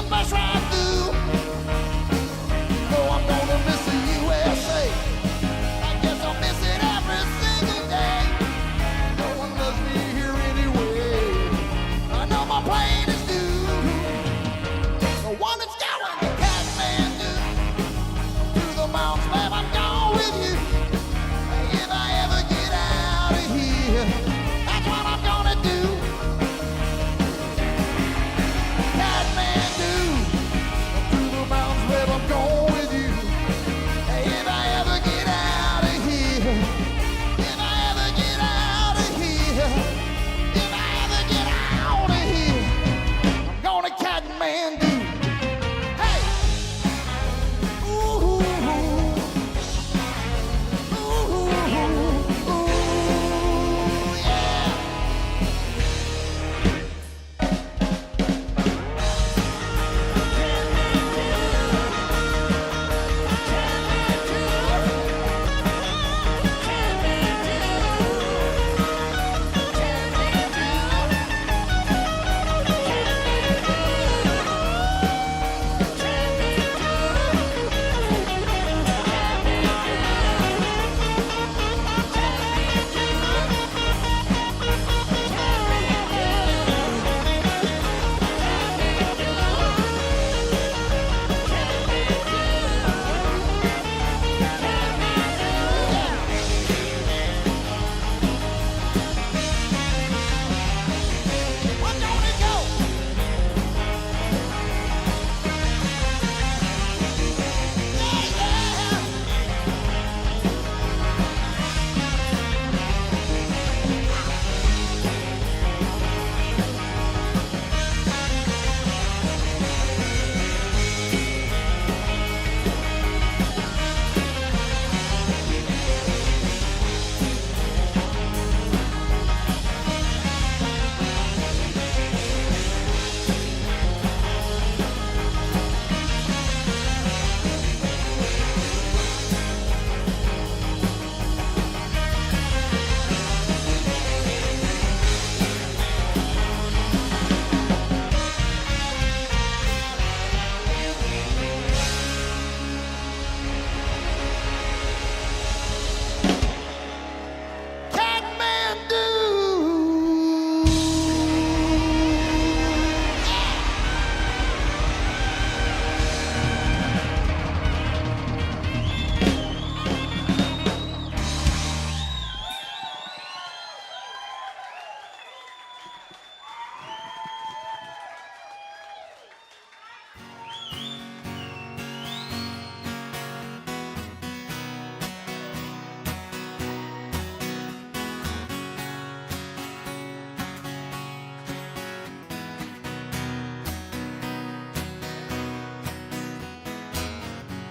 smash right through. Oh, I'm gonna miss the USA. I guess I'll miss it every single day. No one loves me here anyway. I know my plane is due. The one that's going to Kathmandu. Through the mountains, babe, I'm gone with you. If I ever get out of here, that's what I'm gonna do. Kathmandu. Through the mountains, babe, I'm going with you. If I ever get out of here, if I ever get out of here, if I ever get out of here, I'm going to Kathmandu. Hey! Ooh, ooh, yeah! I'm gonna go. Yeah, yeah.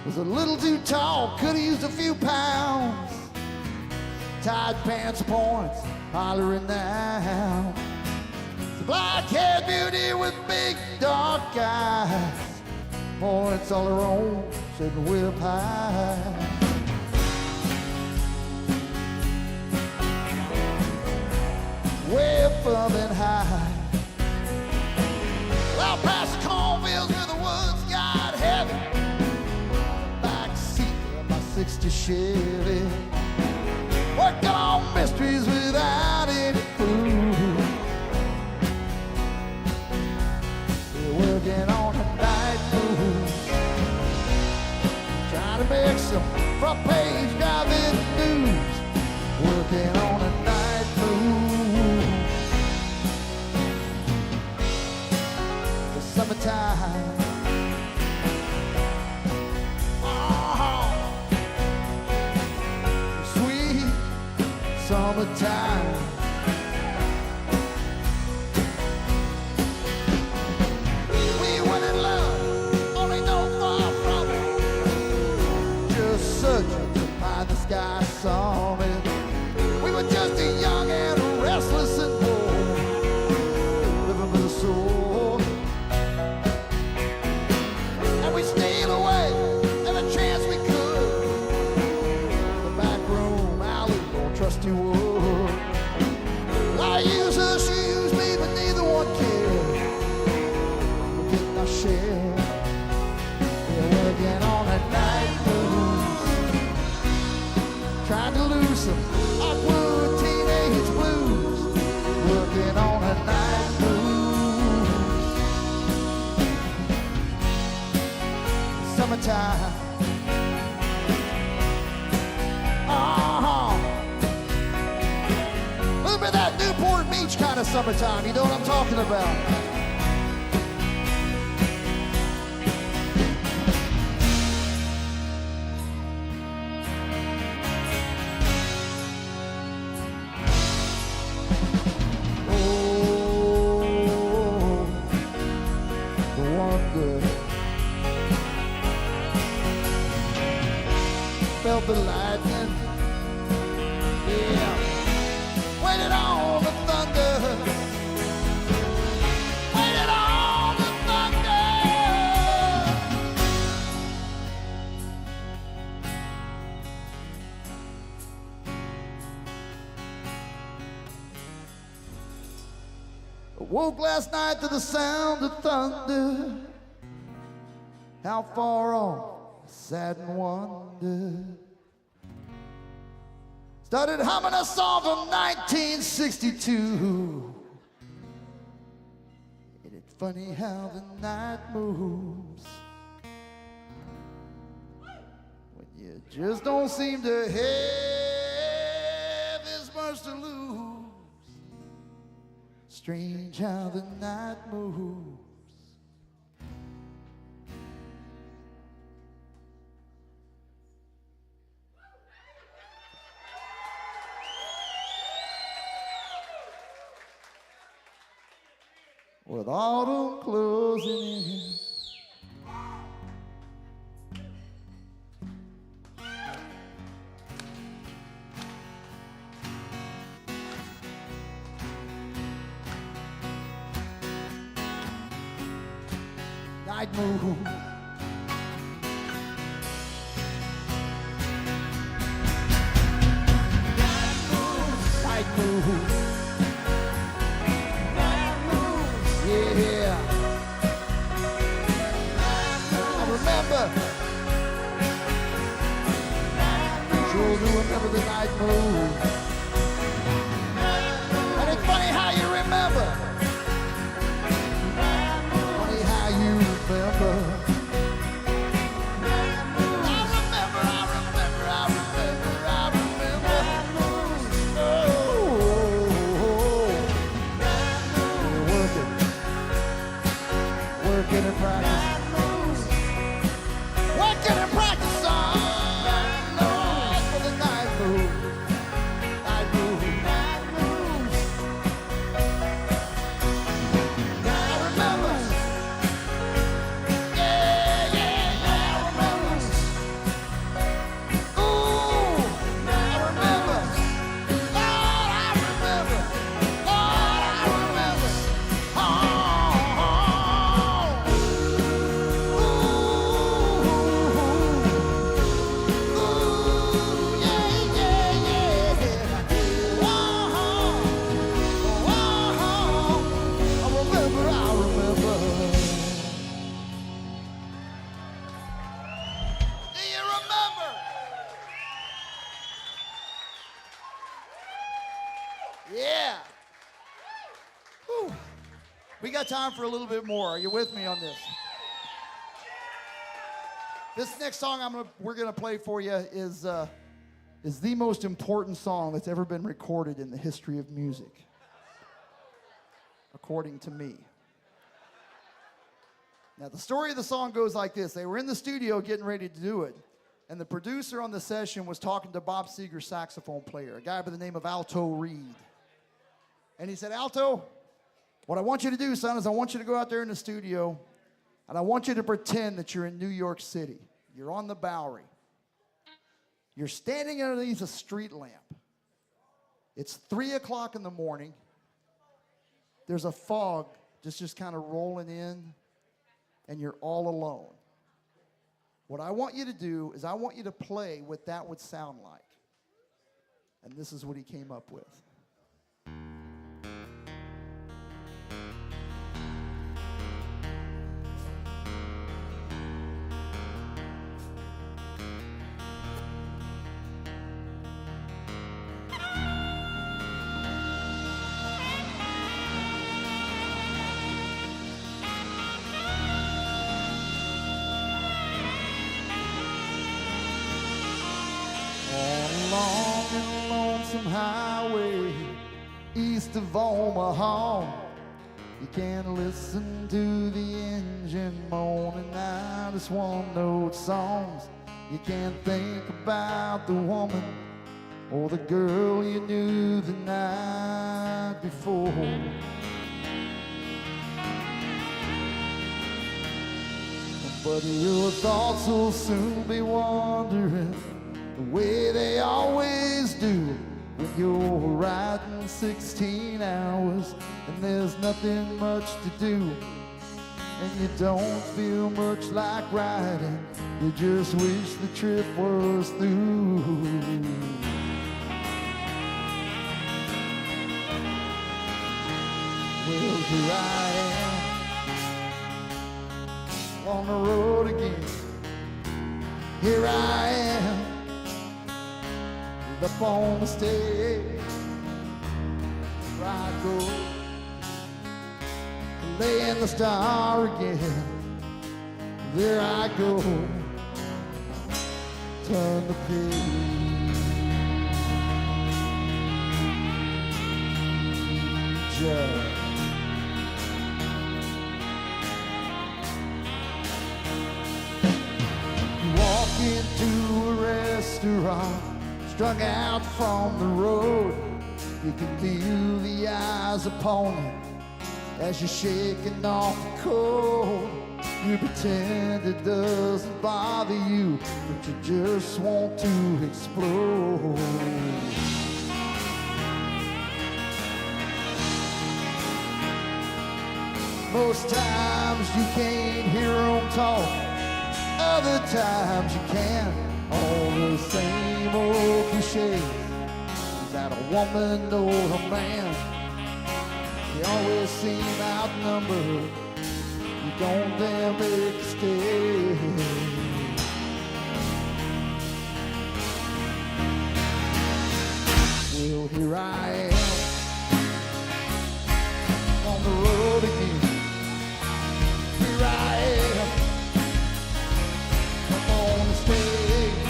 Was a little too tall, could've used a few pounds. Tight pants points, hollering now. It's a black-haired beauty with big dark eyes. Points all her own, sitting way up high. Way above and high. Well, past the cornfields where the woods got heavy. Backseat of my '60 Chevy. Working on mysteries without any food. We're working on a night move. Trying to make some front page driving news. Working on a night move. The summertime. Summertime. We were in love, only no far from it. Just searching to find the sky summit. We were just a young and restless and bold, living with a soul. And we stayed away every chance we could. The back room alley, don't trust you would. kind of summertime. You know what I'm talking about. Oh, the wonder. Felt the lightning. Yeah. Waited on the thunder. Waited on the thunder. I woke last night to the sound of thunder. How far off, I sat and wondered. Started humming a song from 1962. And it's funny how the night moves when you just don't seem to have as much to lose. Strange how the night moves. With autumn closing in. Night moves. Night moves. Yeah, I remember. Sure do remember the night move. And it's funny how you remember. Funny how you remember. Working and practice. Working and practice on. Lord, for the night move. Night move. Night moves. I remember. Yeah, I remember. Ooh, I remember. Lord, I remember. Lord, I remember. Oh. Yeah. Whew. We got time for a little bit more. Are you with me on this? This next song we're gonna play for you is the most important song that's ever been recorded in the history of music, according to me. Now, the story of the song goes like this. They were in the studio getting ready to do it, and the producer on the session was talking to Bob Seger, saxophone player, a guy by the name of Alto Reed. And he said, Alto, what I want you to do, son, is I want you to go out there in the studio, and I want you to pretend that you're in New York City. You're on the Bowery. You're standing underneath a street lamp. It's 3 o'clock in the morning. There's a fog just kind of rolling in, and you're all alone. What I want you to do is I want you to play what that would sound like. And this is what he came up with. On a long and lonesome highway, east of Omaha. You can listen to the engine moaning out its one-note songs. You can't think about the woman or the girl you knew the night before. But your thoughts will soon be wandering the way they always do when you're riding 16 hours and there's nothing much to do, and you don't feel much like riding. You just wish the trip was through. Well, here I am on the road again. Here I am up on the stage. Here I go, laying the star again. There I go, turn the page. You walk into a restaurant, strung out from the road. You can feel the eyes upon you as you're shaking off the cold. You pretend it doesn't bother you, but you just want to explode. Most times you can't hear them talk, other times you can. All the same old cliches. Is that a woman or a man? They always seem outnumbered. You don't dare make a stay. Well, here I am on the road again. Here I am up on the stage.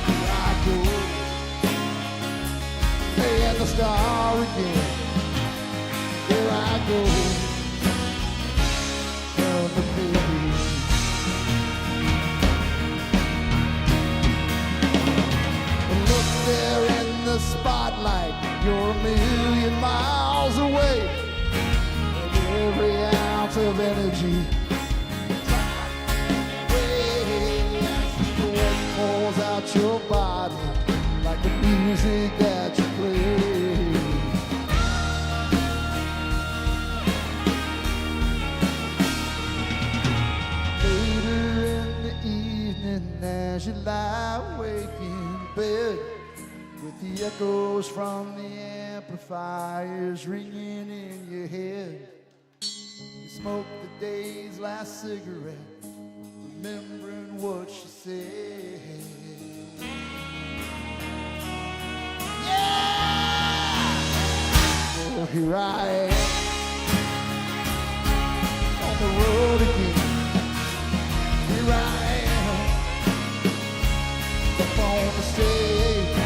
Here I go, playing the star again. Here I go, turn the page. Look there in the spotlight, you're a million miles away. And every ounce of energy pours out your body like the music that you play. Later in the evening, as you lie awake in bed, with the echoes from the amplifiers ringing in your head, you smoke the day's last cigarette, remembering what she said. Yeah! Well, here I am on the road again. Here I am up on the stage.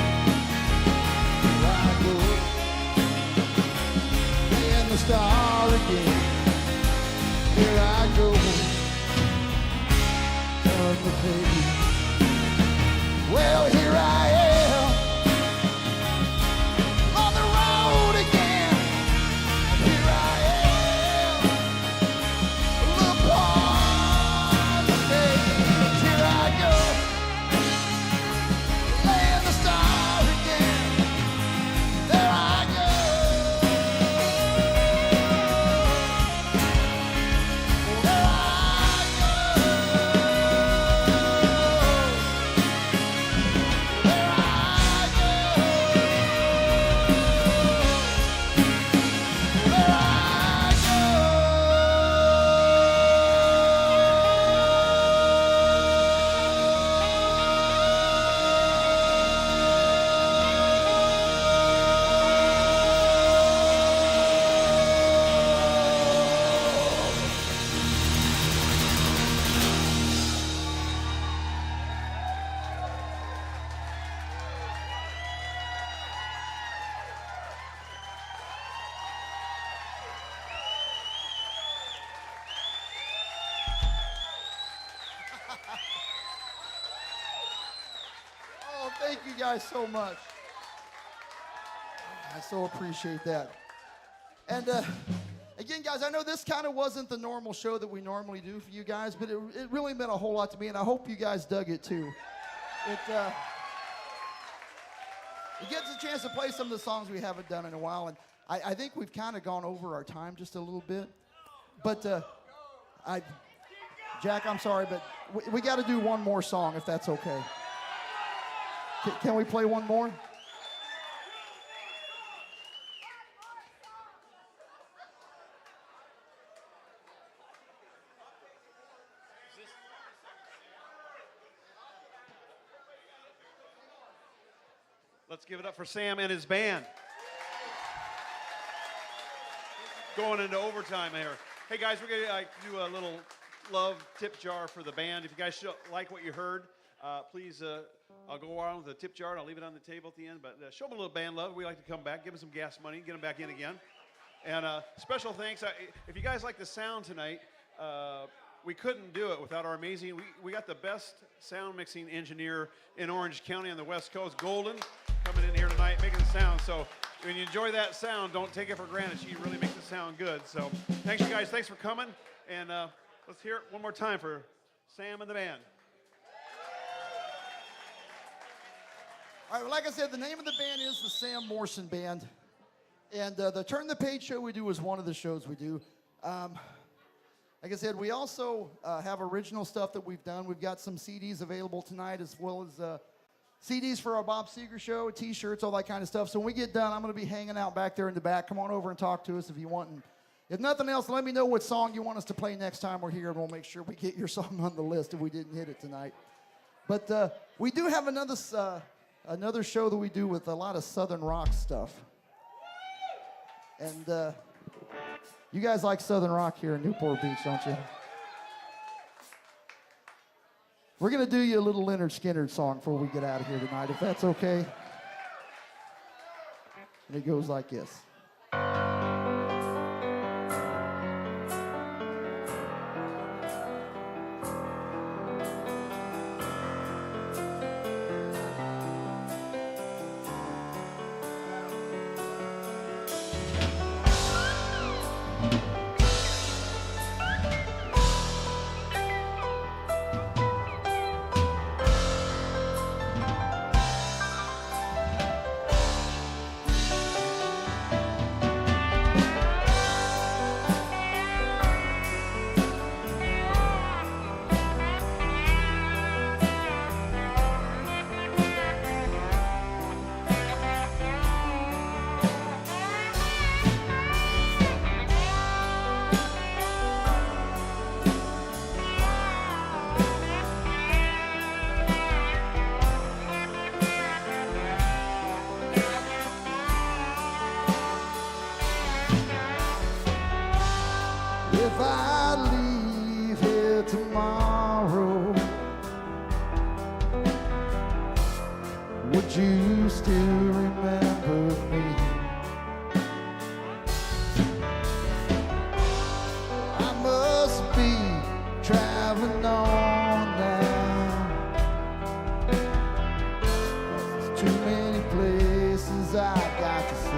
Here I go, playing the star again. Here I go, turn the page. Well, here I am on the road again. Here I Thank you guys so much. I so appreciate that. And again, guys, I know this kind of wasn't the normal show that we normally do for you guys, but it really meant a whole lot to me, and I hope you guys dug it too. It gives a chance to play some of the songs we haven't done in a while, and I think we've kind of gone over our time just a little bit. But Jack, I'm sorry, but we got to do one more song if that's okay. Can we play one more? Let's give it up for Sam and his band. Going into overtime here. Hey guys, we're gonna do a little love tip jar for the band. If you guys like what you heard, please, I'll go around with a tip jar and I'll leave it on the table at the end. But show them a little band love. We like to come back, give them some gas money, get them back in again. And special thanks. If you guys like the sound tonight, we couldn't do it without our amazing. We got the best sound mixing engineer in Orange County on the West Coast, Golden, coming in here tonight making the sound. So when you enjoy that sound, don't take it for granted. She really makes it sound good. So thanks, you guys. Thanks for coming. And let's hear it one more time for Sam and the band. All right, well, like I said, the name of the band is the Sam Morrison Band. And the Turn the Page show we do is one of the shows we do. Like I said, we also have original stuff that we've done. We've got some CDs available tonight, as well as CDs for our Bob Seger show, T-shirts, all that kind of stuff. So when we get done, I'm going to be hanging out back there in the back. Come on over and talk to us if you want. And if nothing else, let me know what song you want us to play next time we're here, and we'll make sure we get your song on the list if we didn't hit it tonight. But we do have another show that we do with a lot of Southern rock stuff. And you guys like Southern rock here in Newport Beach, don't you? We're going to do you a little Leonard Skinner song before we get out of here tonight, if that's okay. And it goes like this. If I leave here tomorrow, would you still remember me? I must be traveling on now. There's too many places I got to see.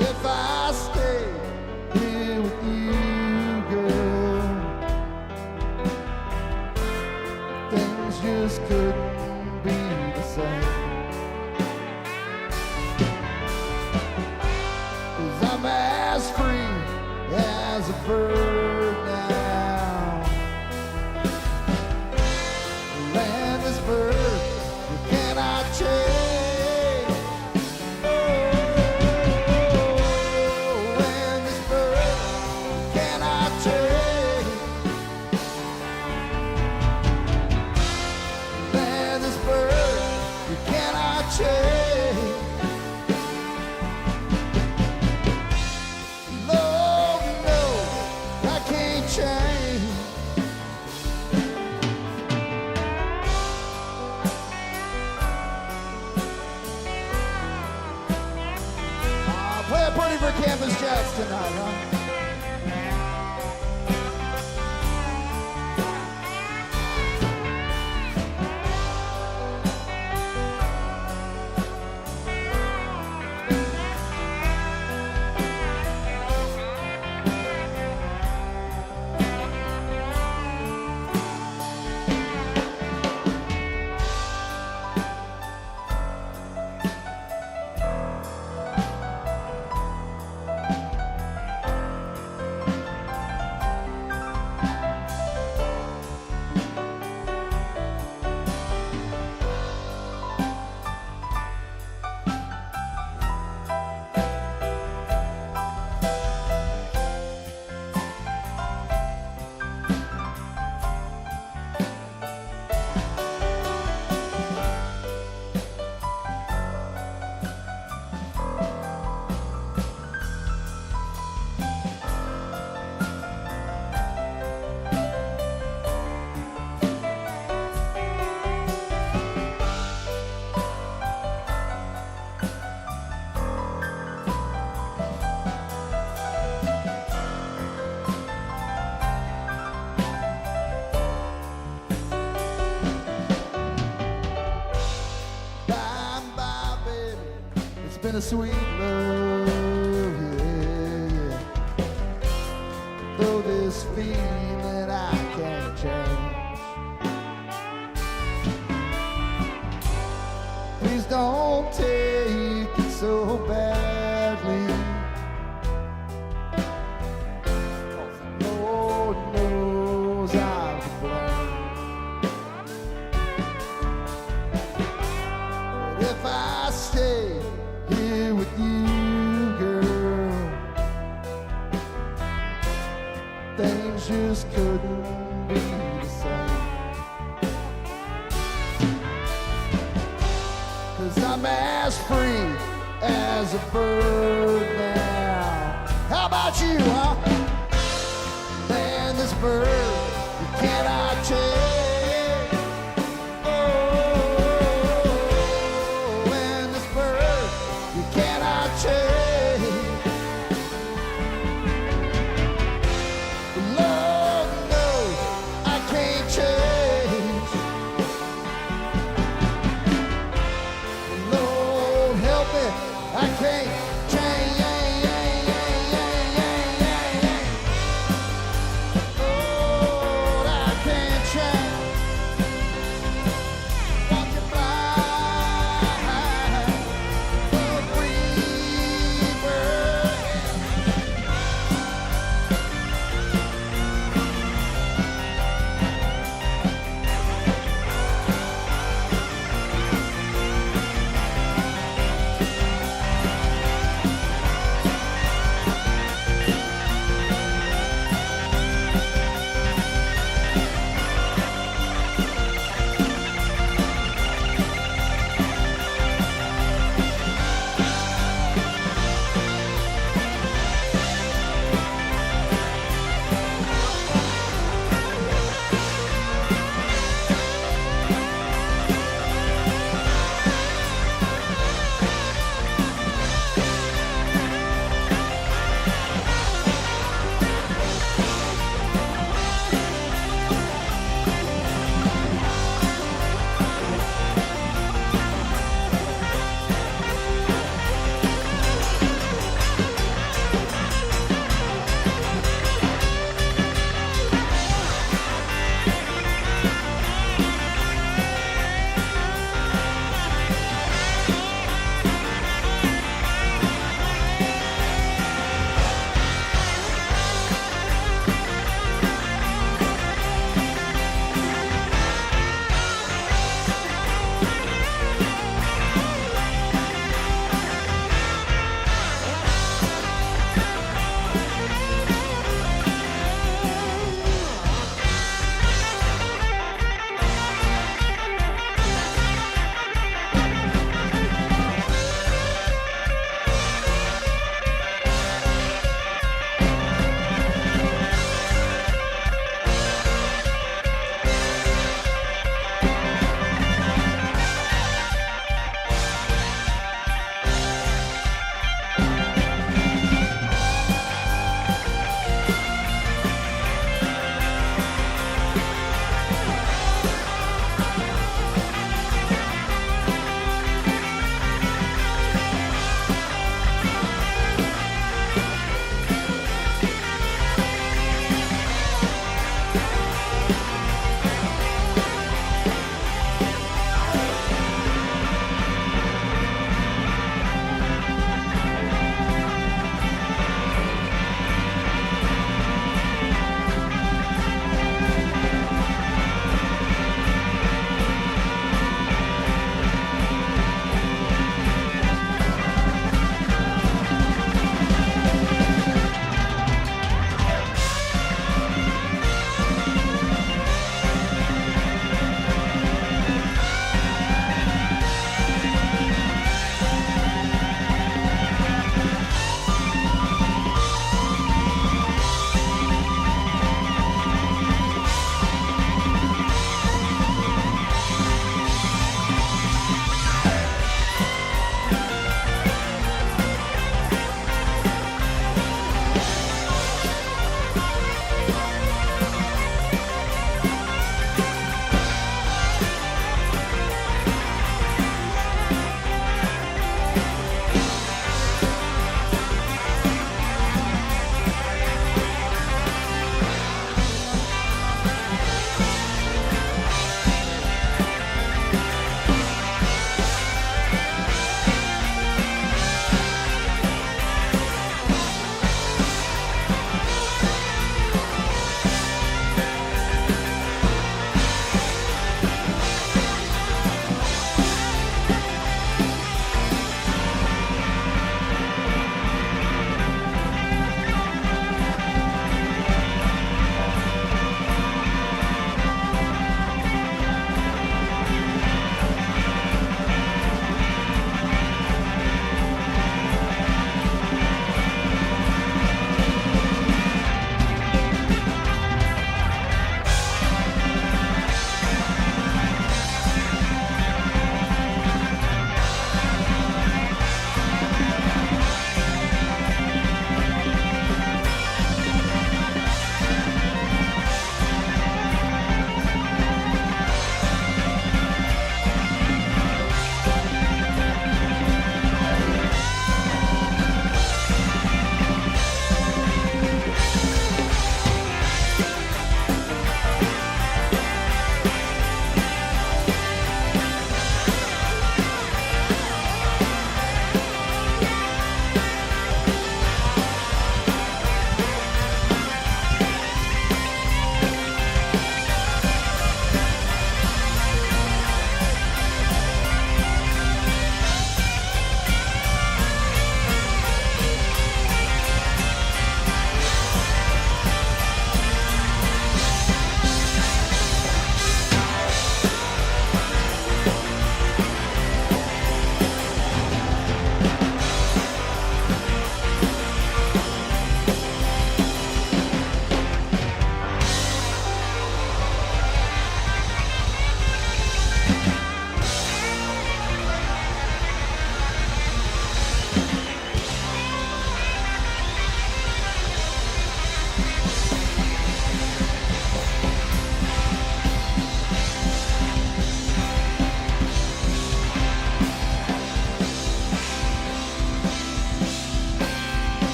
If I stay here with you, girl, things just couldn't be the same. 'Cause I'm as free as a bird now. Land is bird, you cannot change. For Campus JAX tonight, huh? a sweet love, yeah, yeah. Though this feeling I can't change. Please don't take it so badly. Lord knows I'm to blame. But if I stay here with you, girl, things just couldn't be the same. 'Cause I'm as free as a bird now. How about you, huh? Man, this bird, you cannot change. Oh, and this bird, you cannot change. Lord knows I can't change. Lord help me, I can't change. Lord, I can't change.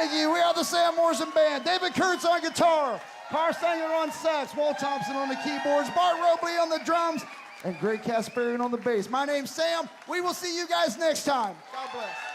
Thank you. We are the Sam Morrison Band. David Kurtz on guitar, Carr Sanger on sax, Walt Thompson on the keyboards, Bart Robley on the drums, and Greg Kasparian on the bass. My name's Sam. We will see you guys next time. God bless.